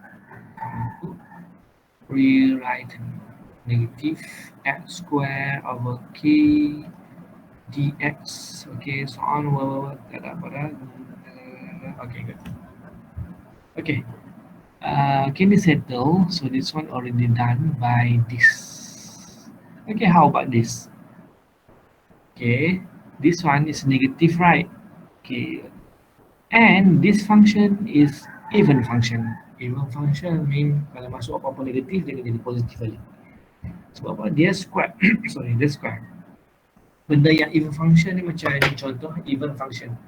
rewrite negative x square over k dx. Okay, so on. Okay, good. Okay, can we settle? So this one already done by this. Okay, how about this? Okay, this one is negative, right? Okay, and this function is even function. Even function mean kalau masuk apa-apa negatif dia akan jadi positif balik. Sebab apa? Dia square. Sorry, dia square. Benda yang even function ni macam ini contoh even function.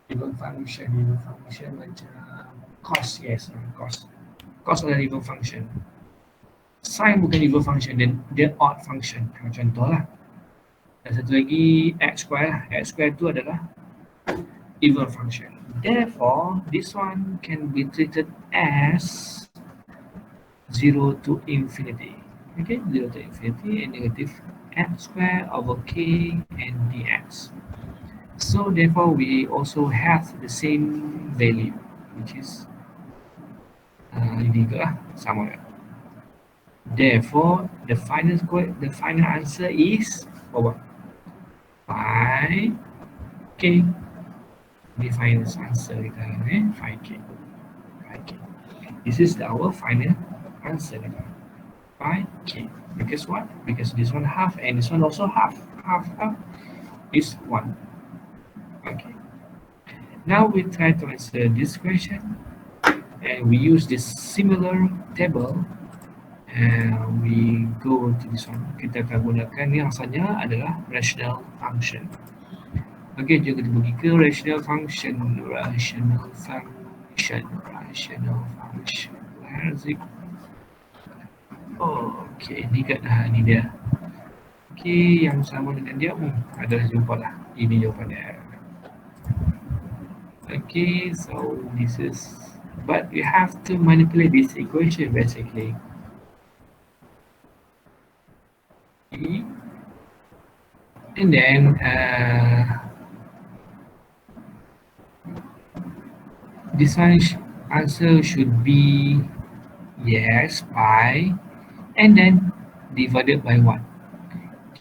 Even function macam cos, yes, cos. Cos adalah even function. Sin bukan even function, dia odd function. Contohlah. Dan satu lagi x square lah. X square tu adalah even function. Therefore, this one can be treated as 0 to infinity. Okay, 0 to infinity and negative x square over k and dx. So therefore, we also have the same value, which is ini juga sama. Therefore, the final answer is what? Pi k. The final answer kita pi k. This is our final answer. Pi k. Because what? Because this one half and this one also half. Half is 1. Okay. Now we try to answer this question, and we use this similar table, and we go to this one. Kita akan gunakan yang asalnya adalah rational function. Okay, jom kita pergi ke rational function. Harzik. Oh, okay, ni kat ni dia. Okay, yang sama dengan dia, ada jumpa lah. Ini jawapan dia. Okay, so this is, but we have to manipulate this equation basically. Okay. And then this one answer should be yes pi, and then divided by what?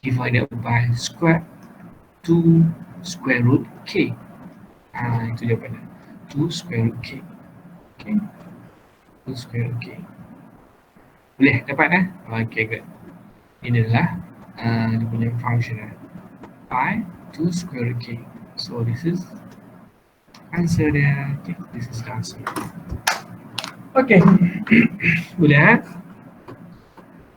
Divided by square 2 square root k. Itu jawapannya. 2 square root k. Okay. 2 square root k. Boleh dapat Okay, good. Ini adalah dia punya function pi 2 square root k. So this is answer dia. Okay, this is the answer. Okay. Boleh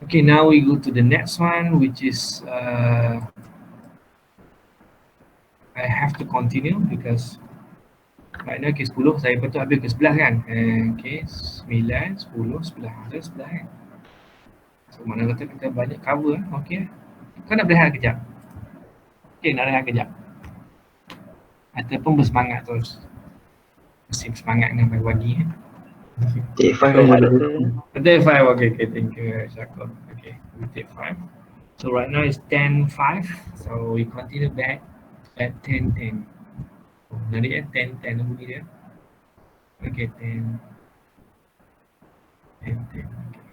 Okay, now we go to the next one, which is I have to continue because right now ke 10 saya betul habis ke 11 kan. Okay, 9, 10, 11, ada 11 kan. So mana kata kita banyak cover okay. Kau nak berehat kejap? Okay, nak rehat kejap. Ataupun bersemangat terus. Mesti bersemangat dengan pagi-pagi Take 5 Rehat, dulu. doktor. Take 5, okay, thank you Syakul. Okay, we take 5. So right now it's 10:05. So we continue back at 10:10. Oh, nanti 10:10 bunyi dia. Okay, 10. 10:10. Okay.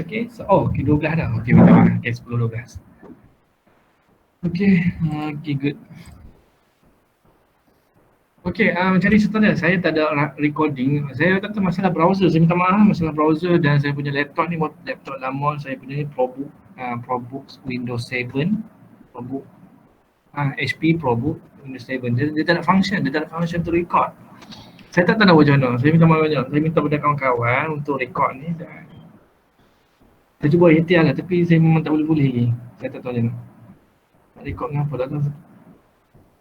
Okay, so okay 12 dah. Okay, minta maaf. Okay, 10 12. Okay, okay good. Okay, macam ni contohnya saya tak ada recording. Saya kata masalah browser. Saya minta maaf masalah browser dan saya punya laptop ni laptop lama saya punya ni ProBook Windows 7, ProBook HP ProBook Windows 7. Dia tak ada function, dia tak ada function to record. Saya tak tahu macam mana. Saya minta maaf banyak. Saya minta pada kawan-kawan untuk record ni dan saya cuba ikhtiar lah tapi saya memang tak boleh lagi. Saya tak tahu macam mana. Nak record dengan apa tak tahu.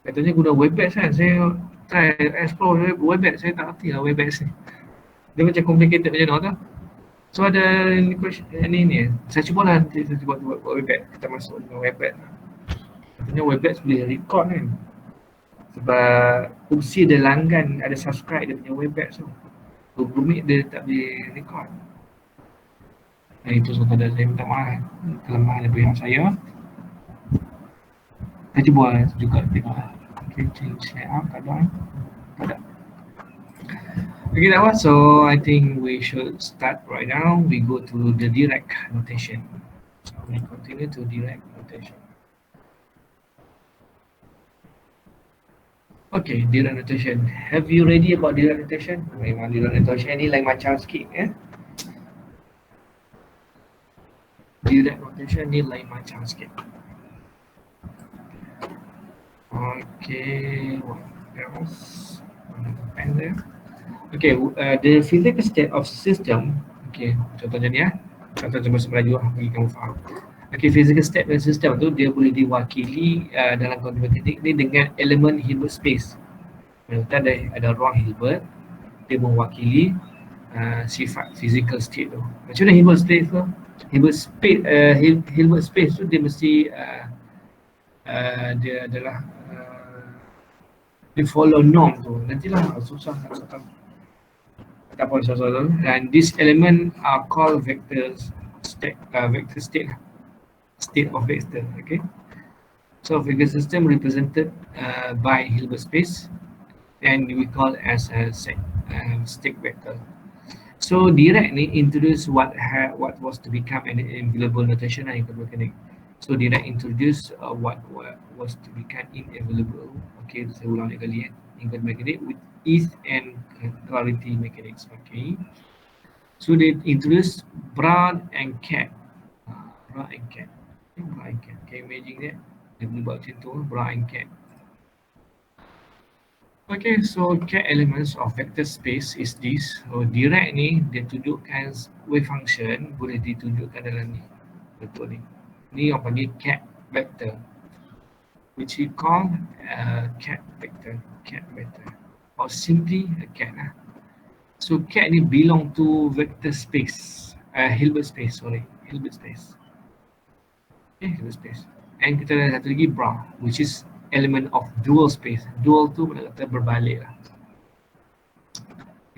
Katanya guna Webex kan. Saya try explore Webex. Saya tak erti lah Webex ni. Dia macam complicated macam mana tu. So ada ni. Saya cuba lah nanti saya cuba buat Webex. Kita masuk dengan Webex. Katanya Webex boleh record kan. Sebab Upsi dia langgan ada subscribe dia punya Webex tu. Rumit dia tak boleh record. Itu saudara saya minta maaf. Kelemahan dari pihak saya. Saya cuba juga tengok. Okay, change layout. Tak ada. Tak ada. Okay, that was so. I think we should start right now. We go to the direct notation. So we continue to direct notation. Okay, direct notation. Have you ready about direct notation? Memang direct notation ni lain macam sikit ya. Direct notation ni lain macam sikit. Okay, what else? Pen there. Okay, the physical state of system. Okay, contohnya ni ya. Contoh bahasa Melayu lah, bagi kamu faham. Okay, physical state of system tu dia boleh diwakili dalam kuantum mekanik ni dengan elemen Hilbert space. Kita ada ruang Hilbert, dia mewakili sifat physical state tu. Macam mana Hilbert space tu? Hilbert space tu dia mesti dia adalah dia follow norm tu. Nantilah susah nak tahu. Tak apa susah. And this element are called vector state state of vector. Okay. So vector system represented by Hilbert space and we call as a state vector. So direct ni introduce what was to become an inavailable notation in quantum mechanics. So direct introduce what was to become inavailable. Okay, saya ulang lagi ya. In quantum mechanics with ease and clarity mechanics. Okay. So they introduce Brown and Cat. Brown and Cat. Brown and Cat. Okay, imagine that. Dia boleh buat macam tu, Brown and Cat. Okay, so Cat elements of vector space is this. So direct ni dia tunjukkan wave function boleh ditunjukkan dalam ni. Betul ni. Ni orang panggil Cat vector, which we call Cat vector, or simply a Cat lah. So Cat ni belong to vector space, Hilbert space. Okay, Hilbert space. And kita ada satu lagi Brown, which is element of dual space. Dual tu mana kata berbalik lah.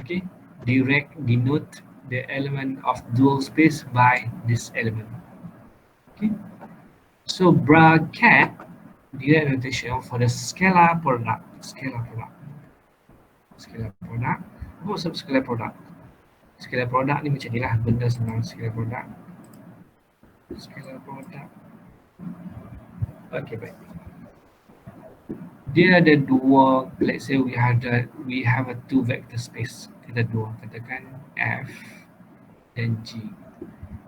Okay, direct denote the element of dual space by this element. Okay, so Cat direct notation for the scalar product. Apa maksud scalar product? Scalar product ni macam ni lah, benda senang scalar product. Okay, baik. Dia ada dua, let's say we have a two vector space. Kita dua, katakan F dan G.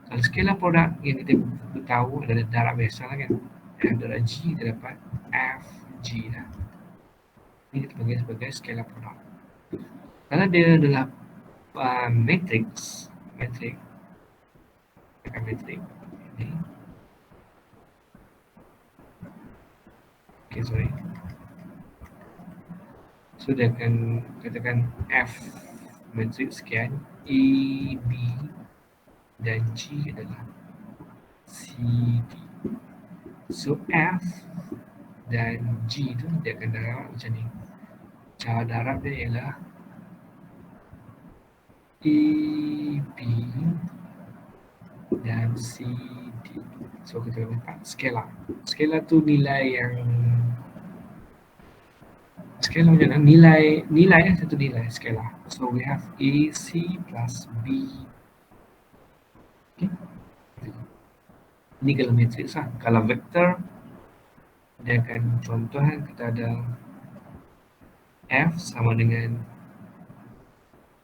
Kalau scalar product yang kita tahu adalah darab biasa lah kan. F darab G, kita dapat F G lah. Ini kita panggil sebagai scalar product. Kalau dia adalah matrix ini. Okay, sorry. So dia akan katakan F matrix sekian, A, B dan G adalah C, D. So F dan G tu dia akan darab macam ni. Cara darab dia ialah A, B dan C, D. So kita dapat scalar. Scalar tu nilai yang scalar macam mana? Nilai satu nilai scalar. So we have AC plus B. Okay. Ini kalau matrix lah. Kalau vektor, dia akan contoh kan, kita ada F sama dengan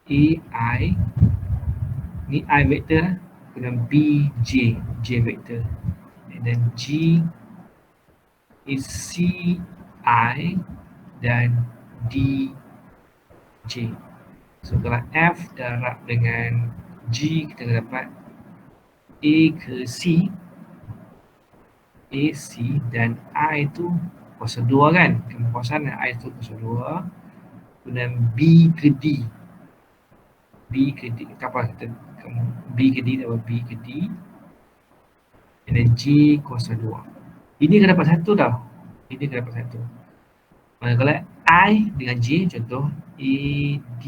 AI, ni I vektor, kemudian B, J vektor. And then G is C, I, dan D, J. So kalau F darab dengan G, kita akan dapat A ke C, A, C dan I tu kuasa 2 kan. Kemungkinan I tu kuasa 2. Kemudian B ke D. B ke D. Tak apa, kita B ke D dapat B ke D. And then G kuasa 2. Ini akan dapat satu tau. Ini akan dapat satu. Kalau I dengan J, contoh A, D,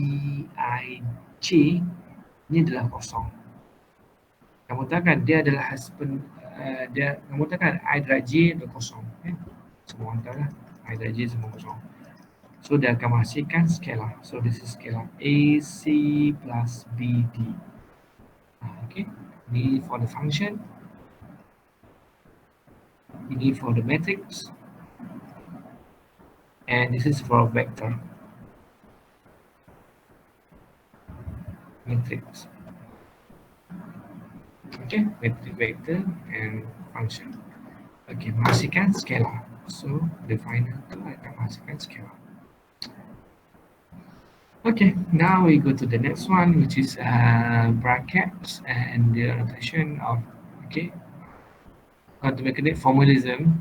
I, J, ini adalah kosong. Kamu tahu kan dia adalah husband, kamu tahu kan I darab J adalah kosong. Semua orang tahu lah, I darab J semua kosong. So dia akan menghasilkan scalar. So this is scalar AC plus BD. Okay, ini for the function, ini for the matrix, and this is for vector. Matrix. Okay, vector and function. Okay, menghasilkan scalar. So the final tu akan menghasilkan scalar. Okay, now we go to the next one, which is brackets and the notation of, okay, quantum mechanics formalism.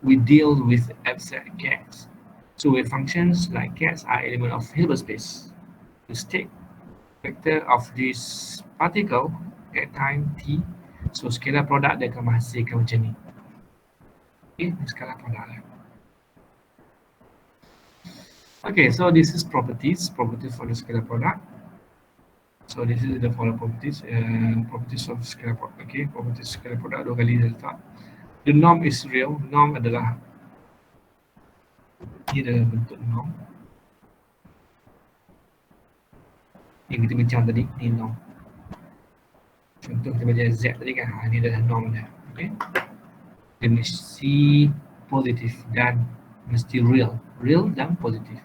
We deal with abstract cats. So where functions like cats are element of Hilbert space. The state vector of this particle at time t. So scalar product dia akan menghasilkan macam ni. Okay, scalar product. Okay, so this is properties for the scalar product. So this is the following properties, properties of scalar product. Okay, properties scalar product 2 kali dia letak. The norm is real. Norm adalah, ini adalah bentuk norm yang kita bincang tadi. Ini norm. Contoh kita baca Z tadi kan, ini adalah norm dia. Okay, dia mesti positif dan mesti real dan positif.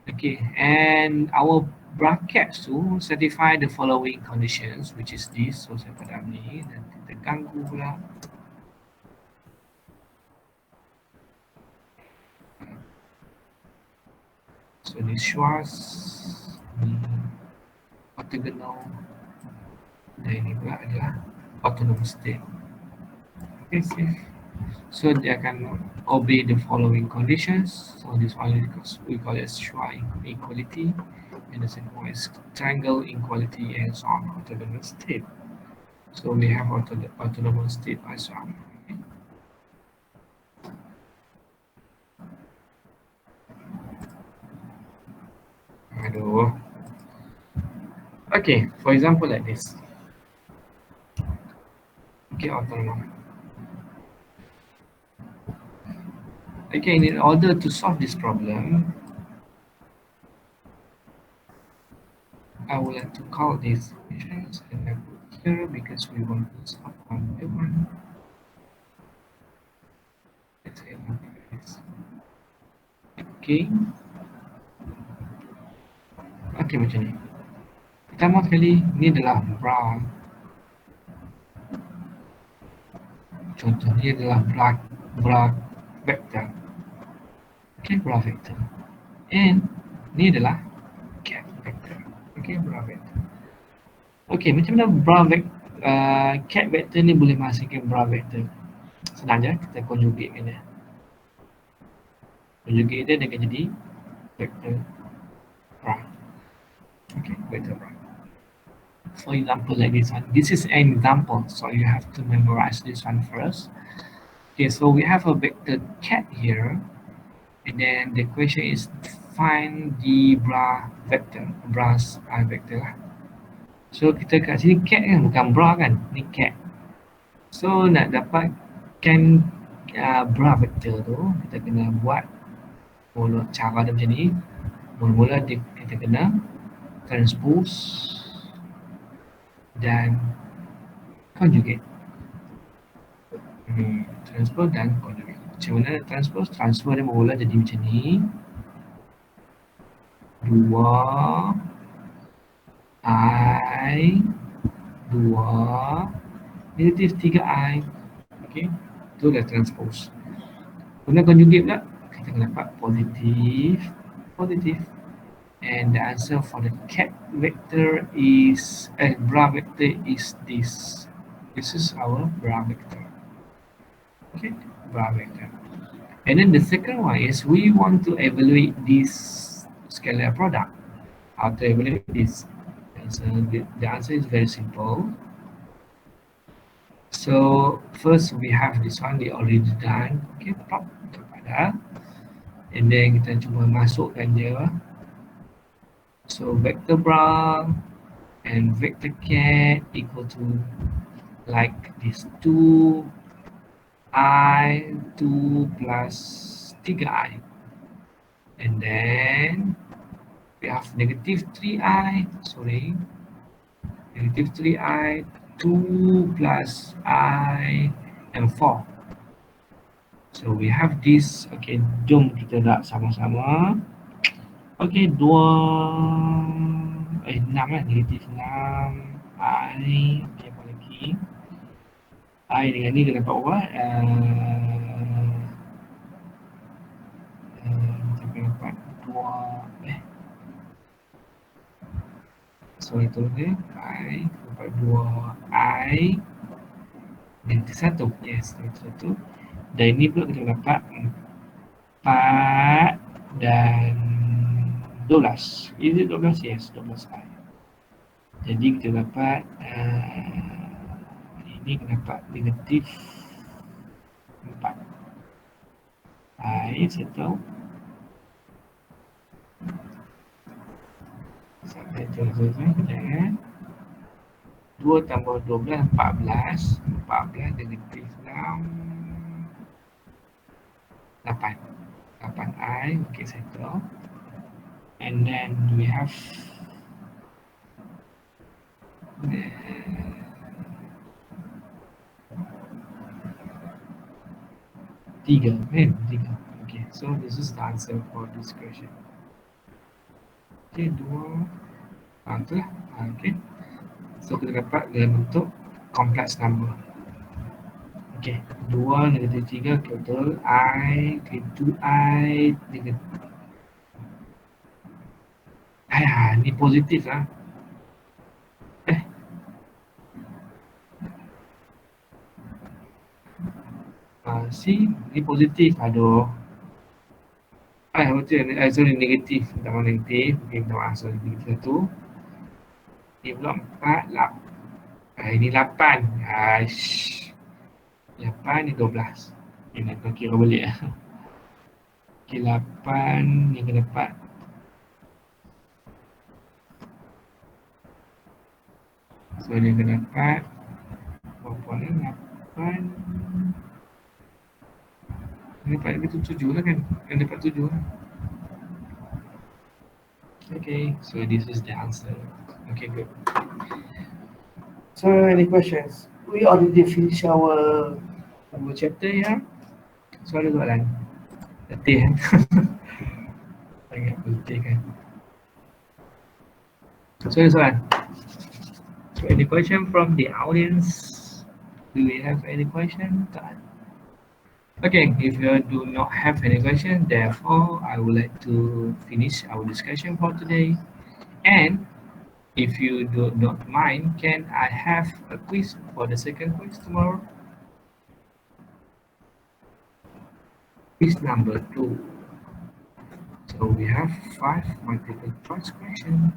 Okay, and our brackets to satisfy the following conditions, which is this. So saya padam ni dan kita ganggu pula. So this Schwarz, ni orthogonal, dan ini pula adalah autonomous state. Okay, safe. So dia akan obey the following conditions. So this one we call it Schwarz equality, and the second one is triangle inequality, and so on, autonomous state. So we have autonomous state as well. Okay. Aduh. Okay, for example like this. Okay, autonomous. Okay, in order to solve this problem, I would like to call these equations and I put here because we want to solve one by one. Let's say like this. Okay. Okay, macam ni. Pertama sekali, ni adalah bra. Contoh ni adalah bra vector. Okay, bra vector. And ni adalah cat vector. Okay, bra vector. Okay, macam mana bra vector, cat vector ni boleh menghasilkan bra vector? Senang je, kita conjugate dia. Conjugate dia akan jadi vector bra. Okay, vector bra. For example, like this one. This is an example, so you have to memorize this one first. Okay, so we have a vector cat here, and then the question is find the bra vector, bras vector lah. So kita kat sini cat kan, bukan bra kan, ni cat. So nak dapatkan bra vector tu, kita kena buat mula cara dia macam ni. Mula-mula kita kena transpose dan conjugate. Transpose dan conjugate. Macam mana transpose? Transfer dia bermula jadi macam ni. 2 I 2 negatif 3I. Okey, itu dah transpose. Guna conjugate pula, kita akan dapat positif, positif. And the answer for the cat vector is, bra vector is this. This is our bra vector. Okay, bra vector. And then the second one is we want to evaluate this scalar product. How to evaluate this? So the answer is very simple. So first we have this one, we already done. Okay, plot kepada. And then kita cuma masukkan dia. So vector bra and vector cat equal to like this 2I 2 plus 3I. And then we have negative 3I, sorry, negative 3I, 2 plus I, and 4. So we have this. Okay, jom kita nak sama-sama. Okay, 6 lah, negatif 6 I. Okay, apa lagi? I dengan ni kita dapat apa? Kita akan dapat 2 sorry tu ni I dapat 2I negatif 1. Yes, negatif 1. Dan ini pula kita dapat 4 dan 12. Is it 12? Yes, 12I. Jadi kita dapat ini kita dapat negatif 4. I settle. Sampai selesai. 2 tambah 12, 14. 14 negatif 6. 8. 8I. Okay, settle. And then we have 3, kan? 3. Okay, so this is the answer for this question. Okay, 2. Itulah. Okay. So kita dapat dalam bentuk complex number. Okay, 2 negatif 3 total I, okay, 2I negatif. Ni positif lah. C, ni positif. Aduh. Betul. Sorry, negatif. Tambah negatif. Okay, minta maaf. Sorry, negatif 1. Ni pula 4, ini 8. 8 ni 12. Ini nak kira balik lah. Okay, 8 ni akan dapat. So, dia akan dapat berapa ni? 8. Ini dapat itu 7 lah kan? Yang dapat 7 lah. Okay, so this is the answer. Okay, good. So, any questions? We already finished our chapter ya. Soalan-soalan. Letih kan? Sangat letih kan? Soalan-soalan. So, any question from the audience? Do we have any question? Okay, if you do not have any question, therefore, I would like to finish our discussion for today. And if you do not mind, can I have a quiz for the second quiz tomorrow? Quiz number 2. So we have 5 multiple choice questions.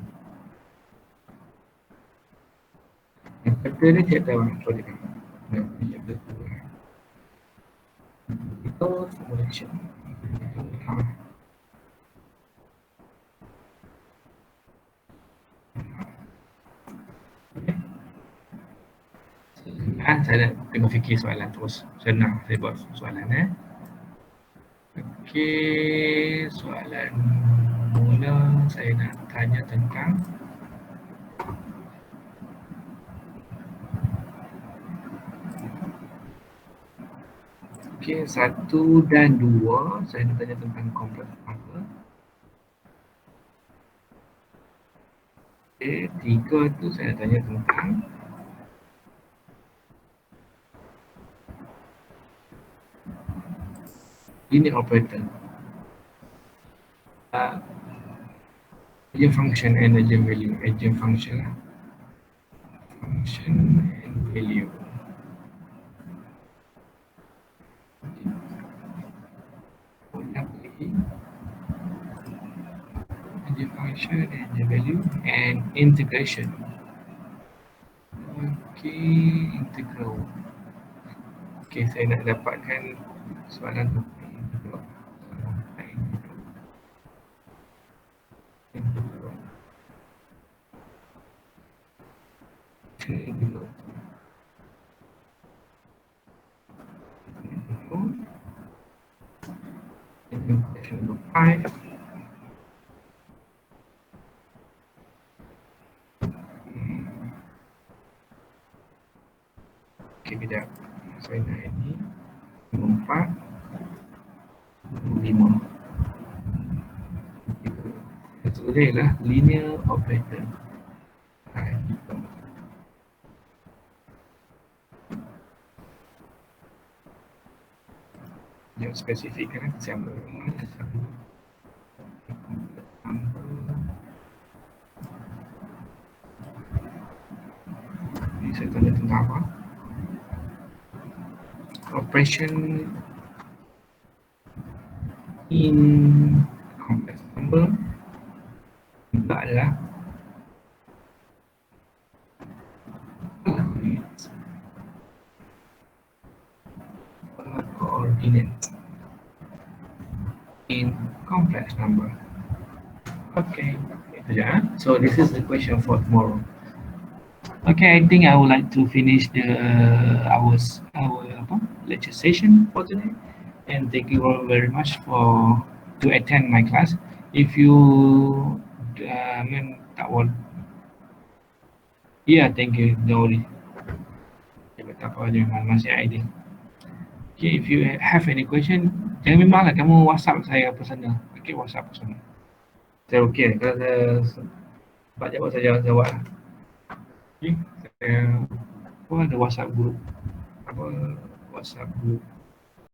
Yang pertama dia tahu apa dia. Chapter 2. Itu formulation. Saya nak tengok fikir soalan terus. Senang saya buat soalan Okey, soalan mula saya nak tanya tentang Okey, 1 dan 2 saya nak tanya tentang kompleks number. Okey, 3 tu saya nak tanya tentang linear operator. Agent function and agent value. Agent function lah. Function and value. Agent function and the value and integration. Okey, integral. Okey, saya nak dapatkan soalan tu. Integral. Integral. Integral. Integration number 5. Okey, kejap. Saya nak ini. 4. 5. Sebenarnya lah linear operator. Yang spesifik kan sama. Ini saya tanya tentang apa? Operation in complex number juga adalah coordinate in complex number. Okay, itu je. So this is the question for tomorrow. Okay, I think I would like to finish the our lecture session for today, and thank you all very much for to attend my class. If you tak want, yeah, thank you. Don't worry. Tak apa, jangan masih idea. Okay, if you have any question, jangan bimbanglah, kamu WhatsApp saya personal. Okay, WhatsApp personal. Saya okay. Kalau saya dapat jawab, saya jawab. Okay, saya ada WhatsApp group. WhatsApp group